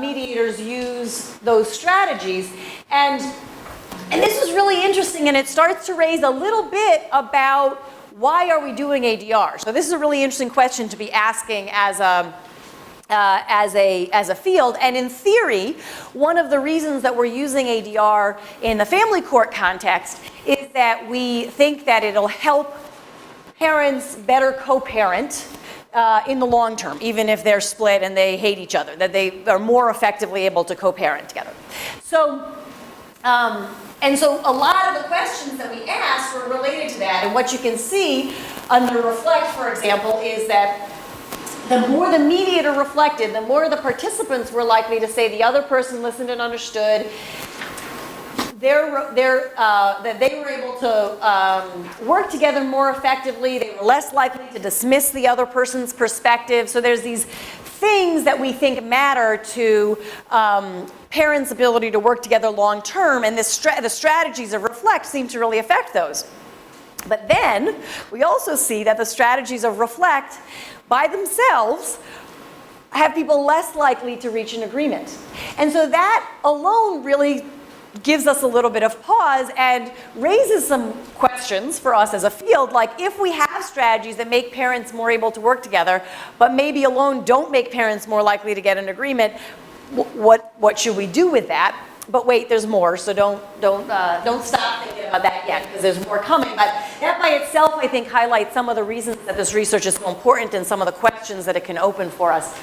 mediators use those strategies. And this is really interesting, and it starts to raise a little bit about why are we doing ADR? So this is a really interesting question to be asking as a field. And in theory, one of the reasons that we're using ADR in the family court context is that we think that it'll help parents better co-parent in the long term, even if they're split and they hate each other, that they are more effectively able to co-parent together. So, and so a lot of the questions that we asked were related to that. And what you can see under Reflect, for example, is that the more the mediator reflected, the more the participants were likely to say the other person listened and understood, that they were able to work together more effectively. They were less likely to dismiss the other person's perspective. So there's these things that we think matter to parents' ability to work together long term, and the strategies of Reflect seem to really affect those. But then we also see that the strategies of Reflect by themselves have people less likely to reach an agreement. And so that alone really gives us a little bit of pause and raises some questions for us as a field, like if we have strategies that make parents more able to work together, but maybe alone don't make parents more likely to get an agreement, what should we do with that? But wait, there's more, so don't stop thinking about that yet, because there's more coming. But that by itself, I think, highlights some of the reasons that this research is so important and some of the questions that it can open for us.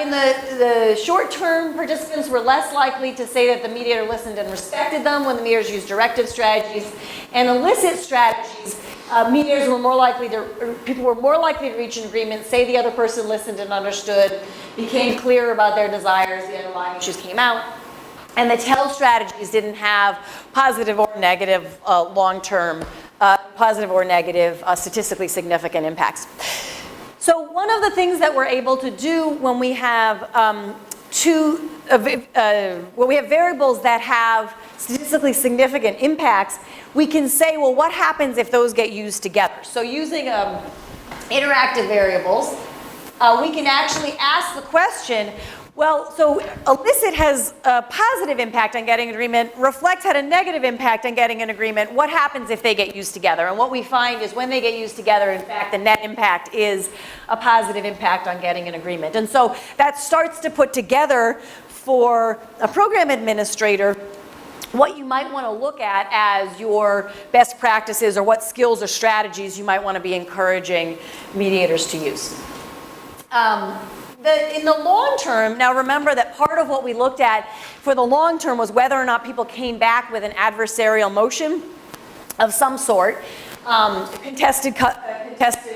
In the short-term, participants were less likely to say that the mediator listened and respected them when the mediators used directive strategies. And illicit strategies, mediators were more likely to, people were more likely to reach an agreement, say the other person listened and understood, became clear about their desires, the underlying issues came out. And the tell strategies didn't have positive or negative long-term, positive or negative statistically significant impacts. So one of the things that we're able to do when we have when we have variables that have statistically significant impacts, we can say, well, what happens if those get used together? So using interactive variables, we can actually ask the question, well, so illicit has a positive impact on getting an agreement, Reflect had a negative impact on getting an agreement. What happens if they get used together? And what we find is when they get used together, in fact, the net impact is a positive impact on getting an agreement. And so that starts to put together for a program administrator what you might want to look at as your best practices or what skills or strategies you might want to be encouraging mediators to use. In the long term, now remember that part of what we looked at for the long term was whether or not people came back with an adversarial motion of some sort, contested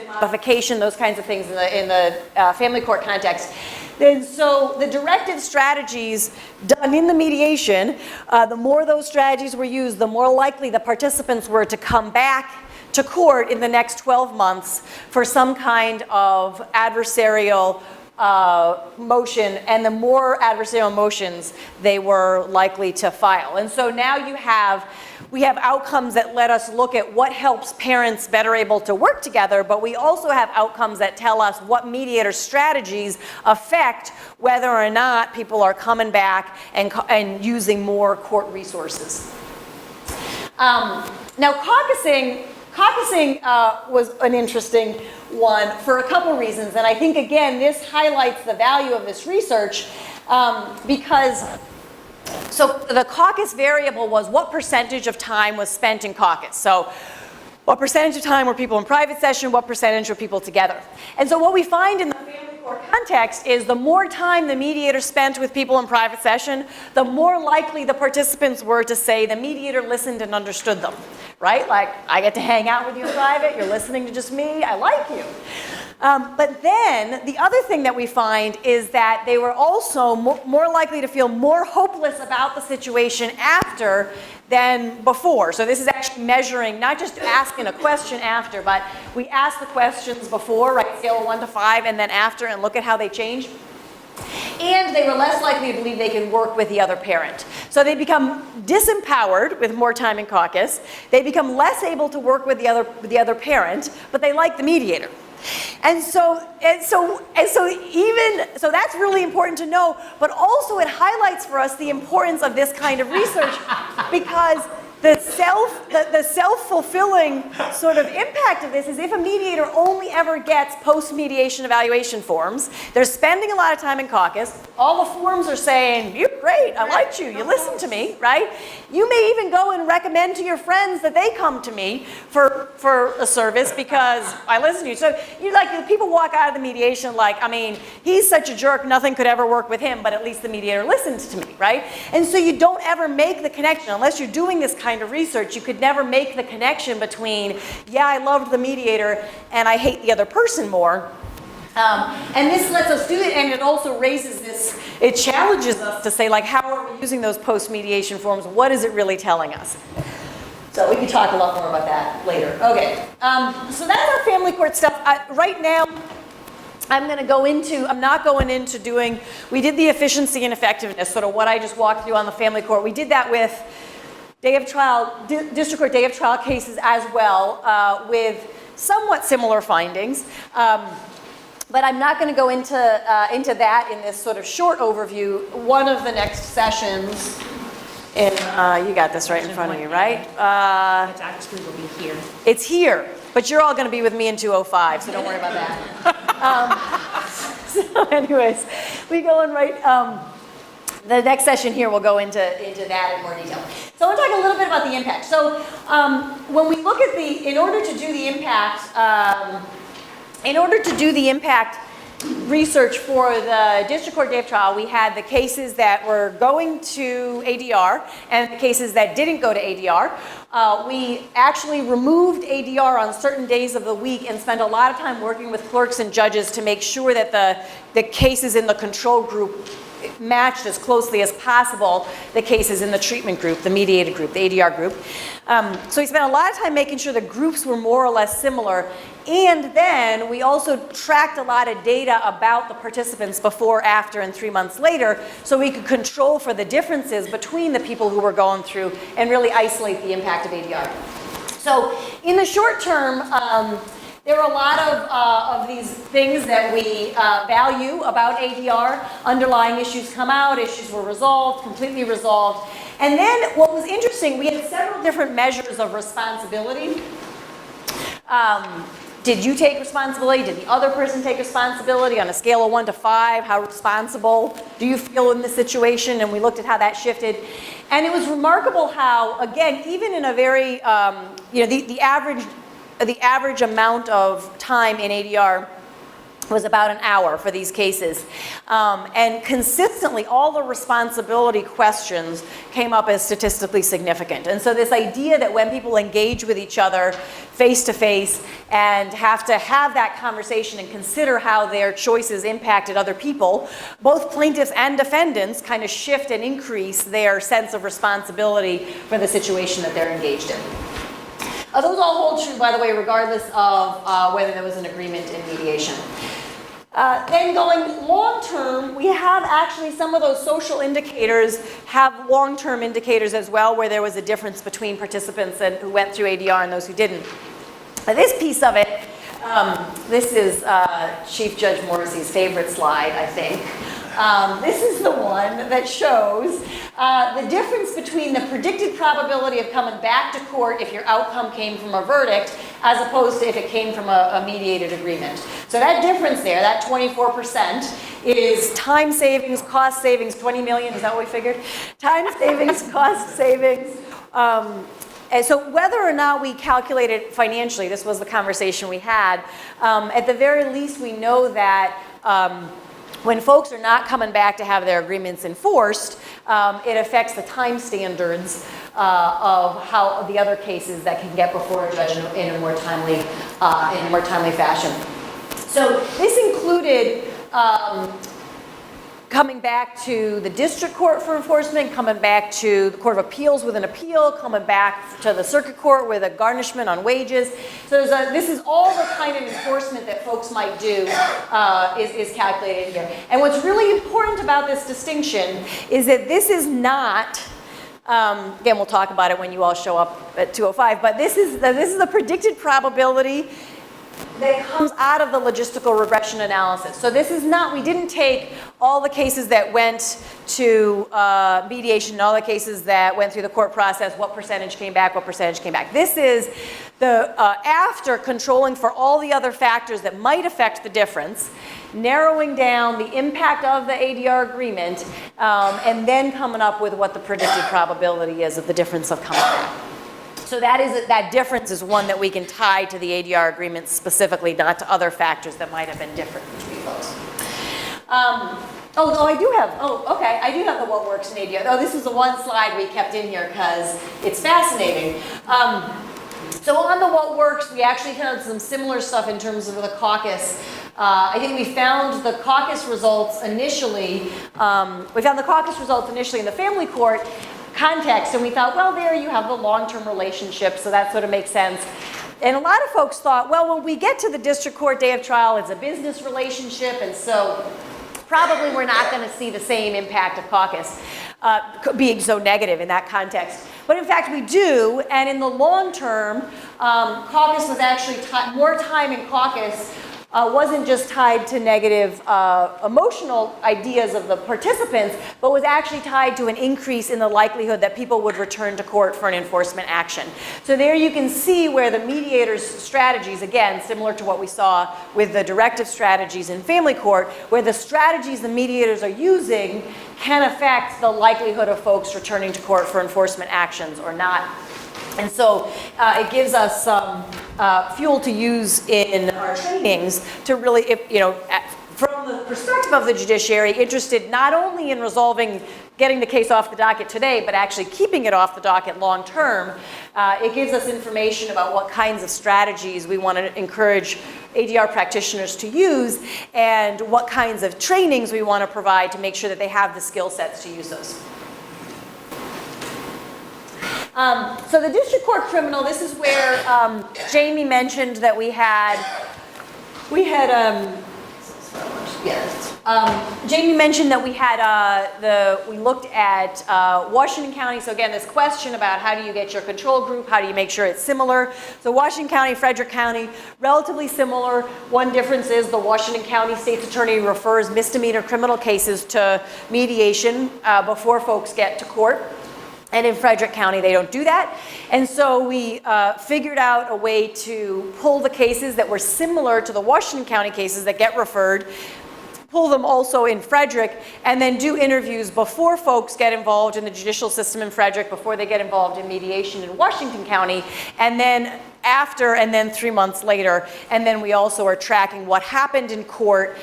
modification, those kinds of things in the family court context. And so the directive strategies done in the mediation, the more those strategies were used, the more likely the participants were to come back to court in the next 12 months for some kind of adversarial motion, and the more adversarial motions they were likely to file. And so now we have outcomes that let us look at what helps parents better able to work together, but we also have outcomes that tell us what mediator strategies affect whether or not people are coming back and using more court resources. Now caucusing was an interesting one for a couple reasons, and I think again this highlights the value of this research because so the caucus variable was what percentage of time was spent in caucus. So what percentage of time were people in private session, what percentage were people together. And so what we find in the family court context is the more time the mediator spent with people in private session, the more likely the participants were to say the mediator listened and understood them, right? Like, I get to hang out with you in private, you're listening to just me, I like you. But then the other thing that we find is that they were also more likely to feel more hopeless about the situation after than before. So this is actually measuring, not just asking a question after, but we ask the questions before, right, scale of 1 to 5, and then after, and look at how they change. And they were less likely to believe they can work with the other parent. So they become disempowered with more time in caucus. They become less able to work with the other parent, but they like the mediator. And so that's really important to know, but also it highlights for us the importance of this kind of research because the self-fulfilling sort of impact of this is if a mediator only ever gets post-mediation evaluation forms, they're spending a lot of time in caucus, all the forms are saying, you're great, I liked you, you listened to me, right? You may even go and recommend to your friends that they come to me for a service because I listened to you. So people walk out of the mediation like, I mean, he's such a jerk, nothing could ever work with him, but at least the mediator listens to me, right? And so you don't ever make the connection, unless you're doing this kind of research, you could never make the connection between, yeah, I loved the mediator and I hate the other person more. And this lets us do it, and it also raises this, it challenges us to say, like, how are we using those post-mediation forms? What is it really telling us? So we can talk a lot more about that later. Okay, so that's our family court stuff. Right now, I'm not going into doing, we did the efficiency and effectiveness, sort of what I just walked through on the family court. We did that with day of trial, district court day of trial cases as well, with somewhat similar findings. But I'm not going to go into that in this sort of short overview. One of the next sessions, you got this right in front of you, right? It actually will be here. It's here, but you're all going to be with me in 205, so don't worry about that. So anyways, we go in right, the next session here will go into that in more detail. So I want to talk a little bit about the impact. So when we look at in order to do the impact research for the district court day of trial, we had the cases that were going to ADR and the cases that didn't go to ADR. We actually removed ADR on certain days of the week and spent a lot of time working with clerks and judges to make sure that the cases in the control group matched as closely as possible the cases in the treatment group, the mediated group, the ADR group. So we spent a lot of time making sure the groups were more or less similar. And then we also tracked a lot of data about the participants before, after, and 3 months later, so we could control for the differences between the people who were going through and really isolate the impact of ADR. So in the short term, there are a lot of these things that we value about ADR. Underlying issues come out, issues were resolved, completely resolved. And then what was interesting, we had several different measures of responsibility. Did you take responsibility? Did the other person take responsibility? On a scale of 1 to 5, how responsible do you feel in this situation? And we looked at how that shifted. And it was remarkable how, again, even in a very, the average amount of time in ADR was about an hour for these cases. And consistently, all the responsibility questions came up as statistically significant. And so this idea that when people engage with each other face to face and have to have that conversation and consider how their choices impacted other people, both plaintiffs and defendants kind of shift and increase their sense of responsibility for the situation that they're engaged in. Those all hold true, by the way, regardless of whether there was an agreement in mediation. Then going long-term, we have actually some of those social indicators have long-term indicators as well, where there was a difference between participants who went through ADR and those who didn't. This piece of it, this is Chief Judge Morrissey's favorite slide, I think. This is the one that shows the difference between the predicted probability of coming back to court if your outcome came from a verdict as opposed to if it came from a mediated agreement. So that difference there, that 24%, is time savings, cost savings, 20 million, is that what we figured? Time savings, cost savings. And so whether or not we calculate it financially, this was the conversation we had, at the very least we know that when folks are not coming back to have their agreements enforced, it affects the time standards of how the other cases that can get before a judge in a more timely fashion. So this included coming back to the district court for enforcement, coming back to the Court of Appeals with an appeal, coming back to the circuit court with a garnishment on wages. So this is all the kind of enforcement that folks might do is calculated here. And what's really important about this distinction is that this is not, again, we'll talk about it when you all show up at 2:05, but this is the predicted probability that comes out of the logistical regression analysis. So this is not, we didn't take all the cases that went to mediation, all the cases that went through the court process, what percentage came back, what percentage came back. This is the, after controlling for all the other factors that might affect the difference, narrowing down the impact of the ADR agreement, and then coming up with what the predicted probability is of the difference of coming back. So that difference is one that we can tie to the ADR agreement specifically, not to other factors that might have been different between folks. I do have the what works in ADR. Oh, this is the one slide we kept in here because it's fascinating. So on the what works, we actually found some similar stuff in terms of the caucus. I think we found the caucus results initially. In the family court context, and we thought, well, there you have the long-term relationship, so that sort of makes sense. And a lot of folks thought, well, when we get to the district court day of trial, it's a business relationship, and so probably we're not going to see the same impact of caucus being so negative in that context. But in fact, we do, and in the long term, caucus was actually more time in caucus wasn't just tied to negative emotional ideas of the participants, but was actually tied to an increase in the likelihood that people would return to court for an enforcement action. So there you can see where the mediator's strategies, again, similar to what we saw with the directive strategies in family court, where the strategies the mediators are using can affect the likelihood of folks returning to court for enforcement actions or not. And so it gives us some fuel to use in our trainings to really, from the perspective of the judiciary, interested not only in getting the case off the docket today, but actually keeping it off the docket long term. It gives us information about what kinds of strategies we want to encourage ADR practitioners to use and what kinds of trainings we want to provide to make sure that they have the skill sets to use those. So the district court criminal, this is where Jamie mentioned that Jamie mentioned that we looked at Washington County. So again, this question about how do you get your control group, how do you make sure it's similar. So Washington County, Frederick County, relatively similar. One difference is the Washington County State's Attorney refers misdemeanor criminal cases to mediation before folks get to court. And in Frederick County, they don't do that. And so we figured out a way to pull the cases that were similar to the Washington County cases that get referred, pull them also in Frederick, and then do interviews before folks get involved in the judicial system in Frederick, before they get involved in mediation in Washington County, and then after, and then 3 months later. And then we also are tracking what happened in court,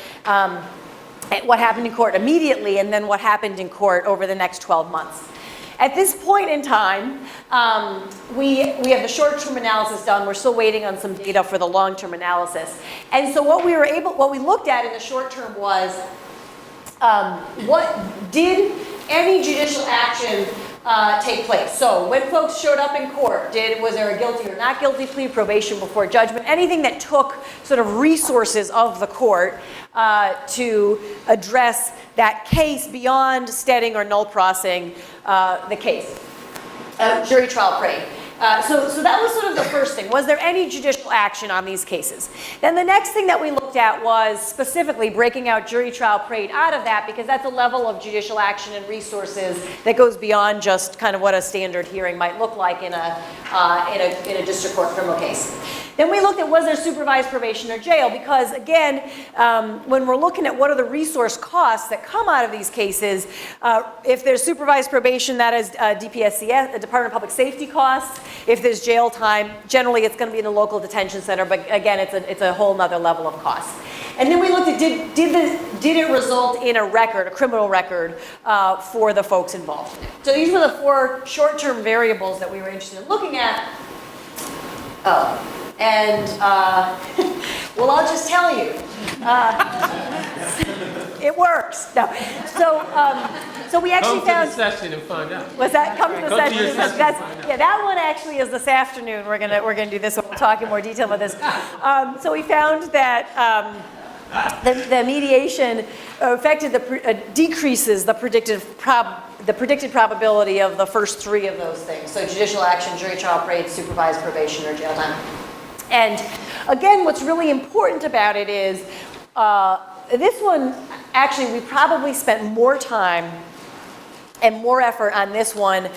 immediately, and then what happened in court over the next 12 months. At this point in time, we have the short-term analysis done. We're still waiting on some data for the long-term analysis. And so what we looked at in the short term was, what did any judicial action take place? So when folks showed up in court, was there a guilty or not guilty plea, probation before judgment, anything that took sort of resources of the court to address that case beyond steading or null processing the case. Jury trial parade. So that was sort of the first thing. Was there any judicial action on these cases? Then the next thing that we looked at was specifically breaking out jury trial parade out of that, because that's a level of judicial action and resources that goes beyond just kind of what a standard hearing might look like in a district court criminal case. Then we looked at, was there supervised probation or jail? Because again, when we're looking at what are the resource costs that come out of these cases, if there's supervised probation, that is DPSCS, the Department of Public Safety costs. If there's jail time, generally it's going to be in a local detention center, but again, it's a whole nother level of cost. And then we looked at, did it result in a criminal record for the folks involved? So these were the 4 short-term variables that we were interested in looking at. Well, I'll just tell you, it works. No. So we actually found. Come to the session and find out. Was that come to the Go to your session? session. Yeah, that one actually is this afternoon. We're gonna do this. We'll talk in more detail about this. So we found that the mediation decreases the predicted probability of the first 3 of those things. So judicial action, jury trial parade, supervised probation, or jail time. And again, what's really important about it is this one, actually, we probably spent more time and more effort on this one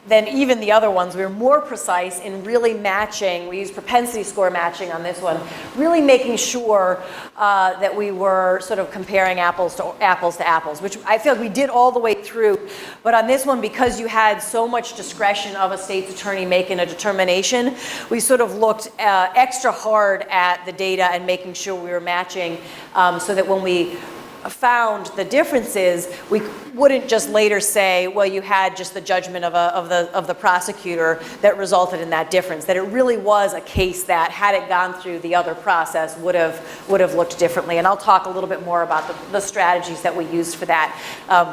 than even the other ones. We were more precise in really matching. We used propensity score matching on this one, really making sure that we were sort of comparing apples to apples, which I feel like we did all the way through. But on this one, because you had so much discretion of a state's attorney making a determination, we sort of looked extra hard at the data and making sure we were matching so that when we found the differences, we wouldn't just later say, well, you had just the judgment of the prosecutor that resulted in that difference, that it really was a case that, had it gone through the other process, would have looked differently. And I'll talk a little bit more about the strategies that we used for that,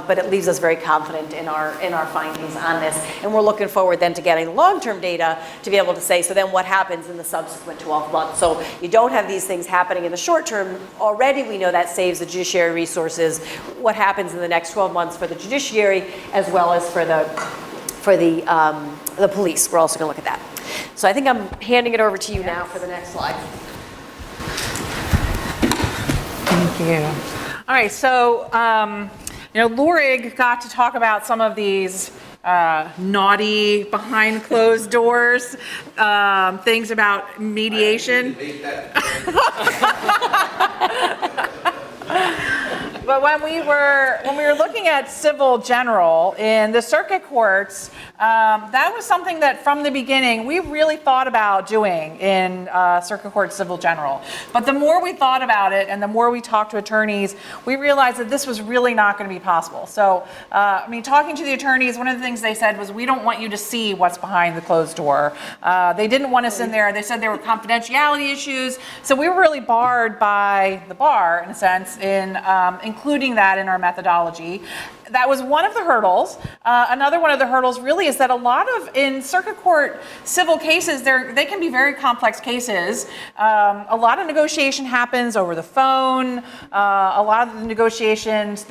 but it leaves us very confident in our findings on this. And we're looking forward then to getting long-term data to be able to say, so then what happens in the subsequent 12 months? So you don't have these things happening in the short term. Already we know that saves the judiciary resources. What happens in the next 12 months for the judiciary, as well as for the police. We're also going to look at that. So I think I'm handing it over to you now for the next slide. Thank you. All right, so Lorig got to talk about some of these naughty behind closed doors things about mediation. But when we were looking at civil general in the circuit courts, that was something that from the beginning we really thought about doing in circuit court civil general. But the more we thought about it and the more we talked to attorneys, we realized that this was really not going to be possible. So, talking to the attorneys, one of the things they said was, we don't want you to see what's behind the closed door. They didn't want us in there. They said there were confidentiality issues. So we were really barred by the bar, in a sense, in including that in our methodology. That was one of the hurdles. Another one of the hurdles really is that a lot of, in circuit court civil cases, they can be very complex cases. A lot of negotiation happens over the phone. A lot of the negotiations,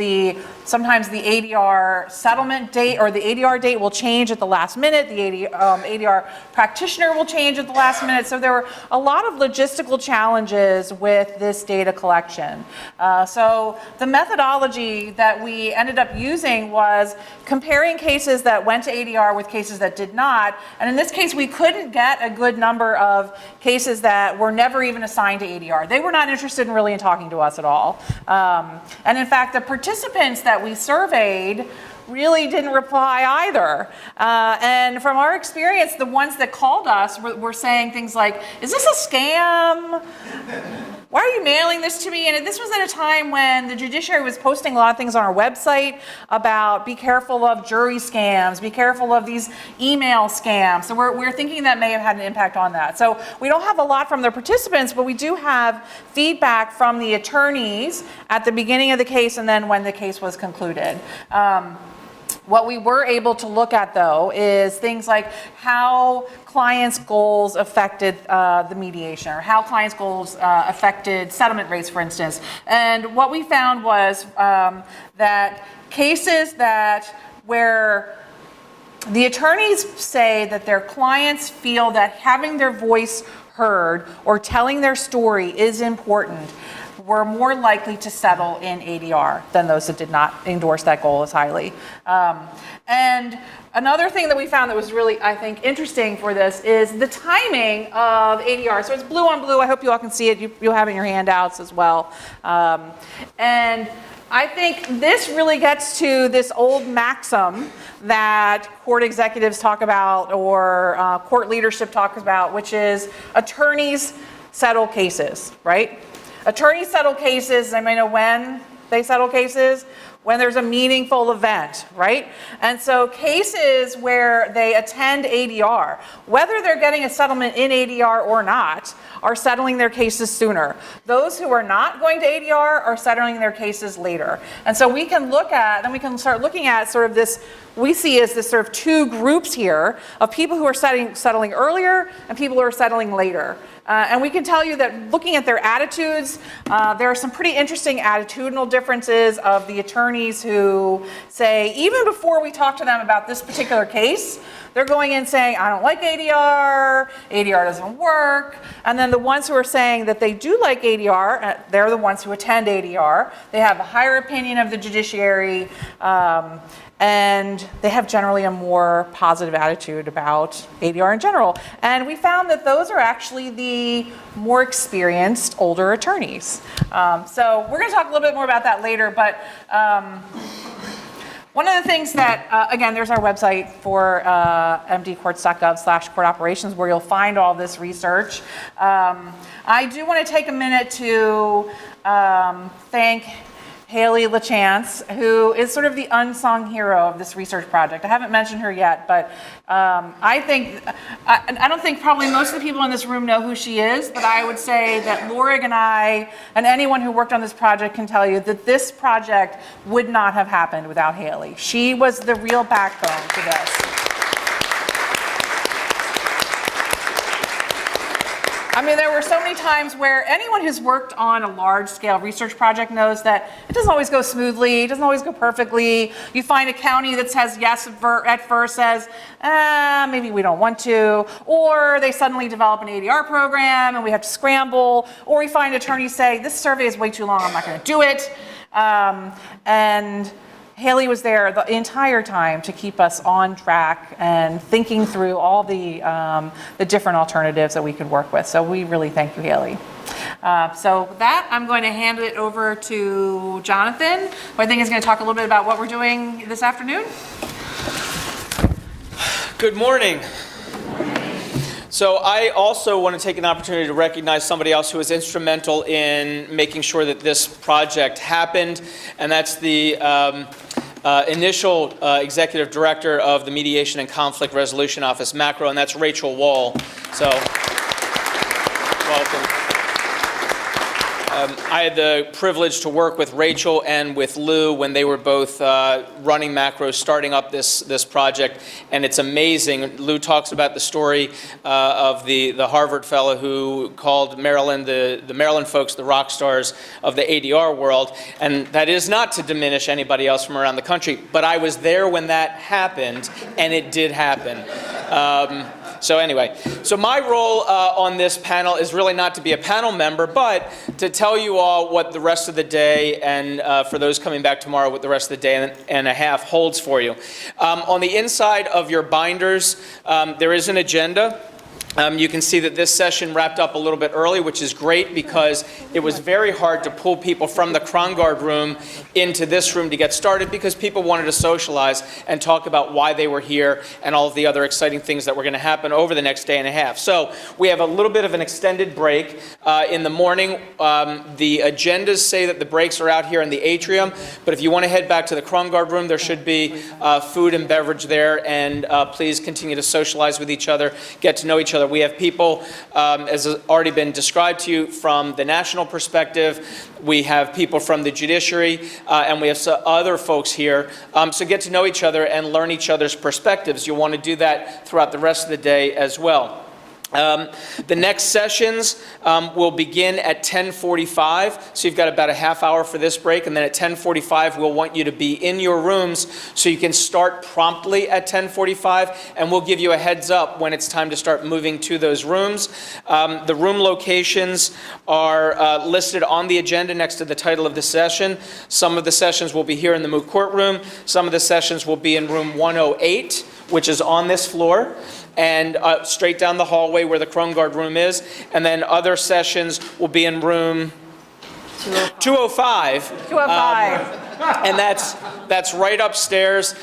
sometimes the ADR settlement date or the ADR date will change at the last minute. The ADR practitioner will change at the last minute. So there were a lot of logistical challenges with this data collection. So the methodology that we ended up using was comparing cases that went to ADR with cases that did not. And in this case, we couldn't get a good number of cases that were never even assigned to ADR. They were not interested in talking to us at all. And in fact, the participants that we surveyed really didn't reply either. And from our experience, the ones that called us were saying things like, is this a scam? Why are you mailing this to me? And this was at a time when the judiciary was posting a lot of things on our website about be careful of jury scams, be careful of these email scams. So we're thinking that may have had an impact on that. So we don't have a lot from the participants, but we do have feedback from the attorneys at the beginning of the case and then when the case was concluded. What we were able to look at, though, is things like how clients' goals affected the mediation, or how clients' goals affected settlement rates, for instance. And what we found was that cases where the attorneys say that their clients feel that having their voice heard or telling their story is important, were more likely to settle in ADR than those that did not endorse that goal as highly. And another thing that we found that was really, I think, interesting for this is the timing of ADR. So it's blue on blue. I hope you all can see it. You'll have it in your handouts as well. And I think this really gets to this old maxim that court executives talk about or court leadership talks about, which is attorneys settle cases, right? Attorneys settle cases, I may know when they settle cases, when there's a meaningful event, right? And so cases where they attend ADR, whether they're getting a settlement in ADR or not, are settling their cases sooner. Those who are not going to ADR are settling their cases later. And so we can start looking at sort of this, we see as this sort of two groups here of people who are settling earlier and people who are settling later. And we can tell you that looking at their attitudes, there are some pretty interesting attitudinal differences of the attorneys who say, even before we talk to them about this particular case, they're going in saying, I don't like ADR, ADR doesn't work. And then the ones who are saying that they do like ADR, they're the ones who attend ADR. They have a higher opinion of the judiciary, and they have generally a more positive attitude about ADR in general. And we found that those are actually the more experienced older attorneys. So we're going to talk a little bit more about that later, but one of the things that, again, there's our website for mdcourts.gov/court operations where you'll find all this research. I do want to take a minute to thank Haley LaChance, who is sort of the unsung hero of this research project. I haven't mentioned her yet, but I don't think probably most of the people in this room know who she is, but I would say that Lorig and I, and anyone who worked on this project can tell you that this project would not have happened without Haley. She was the real backbone to this. I mean, there were so many times where anyone who's worked on a large-scale research project knows that it doesn't always go smoothly, it doesn't always go perfectly. You find a county that says yes at first, says, maybe we don't want to, or they suddenly develop an ADR program and we have to scramble, or we find attorneys say, this survey is way too long, I'm not going to do it. And Haley was there the entire time to keep us on track and thinking through all the different alternatives that we could work with. So we really thank you, Haley. So with that, I'm going to hand it over to Jonathan, who I think is going to talk a little bit about what we're doing this afternoon. Good morning. So I also want to take an opportunity to recognize somebody else who was instrumental in making sure that this project happened, and that's the initial executive director of the Mediation and Conflict Resolution Office, MACRO, and that's Rachel Wall. So, welcome. I had the privilege to work with Rachel and with Lou when they were both running Macro, starting up this project, and it's amazing. Lou talks about the story of the Harvard fellow who called Maryland, the Maryland folks, the rock stars of the ADR world, and that is not to diminish anybody else from around the country, but I was there when that happened, and it did happen. So anyway, so my role on this panel is really not to be a panel member, but to tell you all what the rest of the day, and for those coming back tomorrow, what the rest of the day and a half holds for you. On the inside of your binders, there is an agenda. You can see that this session wrapped up a little bit early, which is great because it was very hard to pull people from the Krongard room into this room to get started because people wanted to socialize and talk about why they were here and all of the other exciting things that were going to happen over the next day and a half. So we have a little bit of an extended break in the morning. The agendas say that the breaks are out here in the atrium, but if you want to head back to the Krongard room, there should be food and beverage there, and please continue to socialize with each other, get to know each other. We have people, as has already been described to you, from the national perspective. We have people from the judiciary, and we have some other folks here. So get to know each other and learn each other's perspectives. You'll want to do that throughout the rest of the day as well. The next sessions will begin at 10:45, so you've got about a half hour for this break, and then at 10:45 we'll want you to be in your rooms so you can start promptly at 10:45, and we'll give you a heads up when it's time to start moving to those rooms. The room locations are listed on the agenda next to the title of the session. Some of the sessions will be here in the moot court room. Some of the sessions will be in room 108, which is on this floor, and straight down the hallway where the Krongard room is, and then other sessions will be in room 205. 205. And that's right upstairs.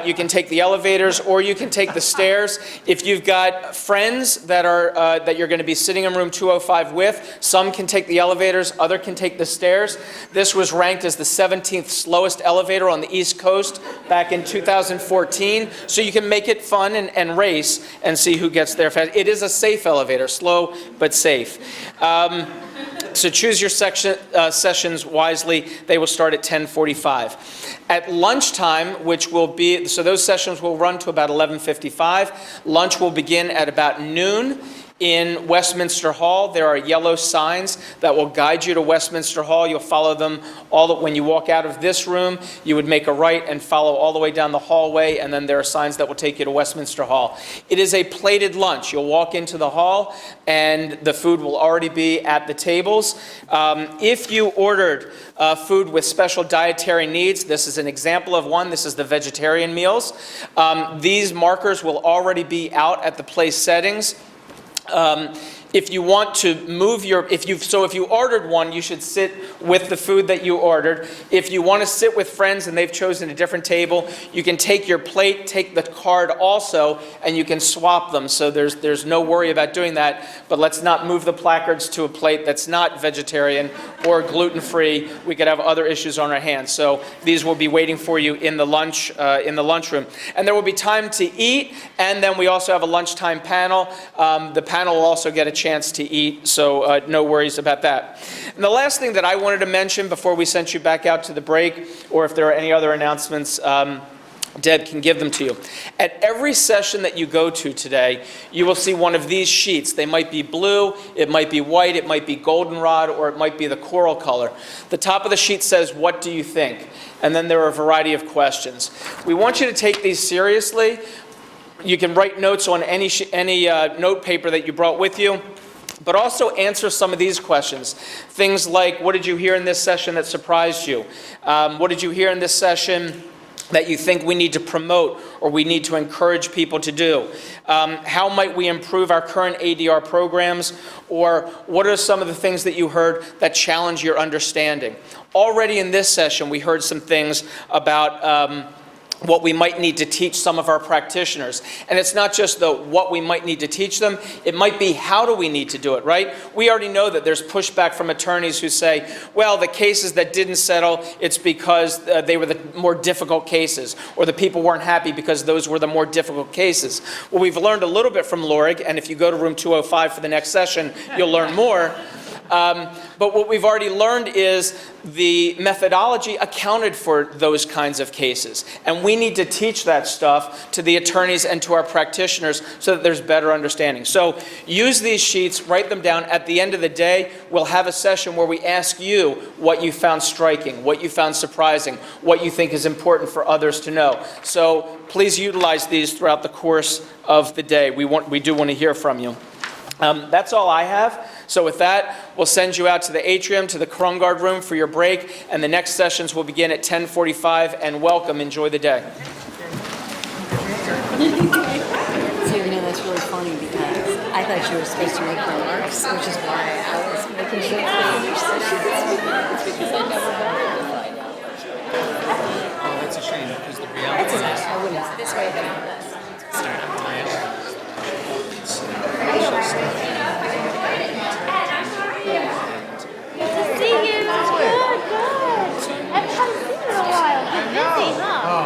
You can take the elevators or you can take the stairs. If you've got friends that are that you're going to be sitting in room 205 with, some can take the elevators, other can take the stairs. This was ranked as the 17th slowest elevator on the East Coast back in 2014. So you can make it fun and race and see who gets there fast. It is a safe elevator, slow but safe. So choose your sessions wisely. They will start at 10:45. At lunchtime, which will be, so those sessions will run to about 11:55. Lunch will begin at about noon. In Westminster Hall, there are yellow signs that will guide you to Westminster Hall. You'll follow them when you walk out of this room, you would make a right and follow all the way down the hallway, and then there are signs that will take you to Westminster Hall. It is a plated lunch. You'll walk into the hall, and the food will already be at the tables. If you ordered food with special dietary needs, this is an example of one. This is the vegetarian meals. These markers will already be out at the place settings. If you want to move if you ordered one, you should sit with the food that you ordered. If you want to sit with friends and they've chosen a different table, you can take your plate, take the card also, and you can swap them. So there's no worry about doing that. But let's not move the placards to a plate that's not vegetarian or gluten-free. We could have other issues on our hands. So these will be waiting for you in the lunchroom. And there will be time to eat, and then we also have a lunchtime panel. The panel will also get a chance to eat, so no worries about that. And the last thing that I wanted to mention before we sent you back out to the break, or if there are any other announcements, Deb can give them to you. At every session that you go to today, you will see one of these sheets. They might be blue, it might be white, it might be goldenrod, or it might be the coral color. The top of the sheet says, "What do you think?" And then there are a variety of questions. We want you to take these seriously. You can write notes on any note paper that you brought with you, but also answer some of these questions. Things like, what did you hear in this session that surprised you? What did you hear in this session that you think we need to promote or we need to encourage people to do? How might we improve our current ADR programs? Or what are some of the things that you heard that challenge your understanding? Already in this session, we heard some things about what we might need to teach some of our practitioners. And it's not just what we might need to teach them, it might be how do we need to do it, right? We already know that there's pushback from attorneys who say, well, the cases that didn't settle, it's because they were the more difficult cases, or the people weren't happy because those were the more difficult cases. Well, we've learned a little bit from Lorig, and if you go to room 205 for the next session, you'll learn more. But what we've already learned is the methodology accounted for those kinds of cases. And we need to teach that stuff to the attorneys and to our practitioners so that there's better understanding. So use these sheets, write them down. At the end of the day, we'll have a session where we ask you what you found striking, what you found surprising, what you think is important for others to know. So please utilize these throughout the course of the day. We do want to hear from you. That's all I have. So with that, we'll send you out to the atrium, to the Krongard room for your break, and the next sessions will begin at 10:45. And welcome, enjoy the day. So, that's really funny because I thought you were supposed to make remarks, which is why I was making sure you finished it's because I never wanted to find out. Oh, that's a shame, because the reality That's nice. I wouldn't. This way than See you. Good, good. I haven't seen you in a while. You're busy, huh?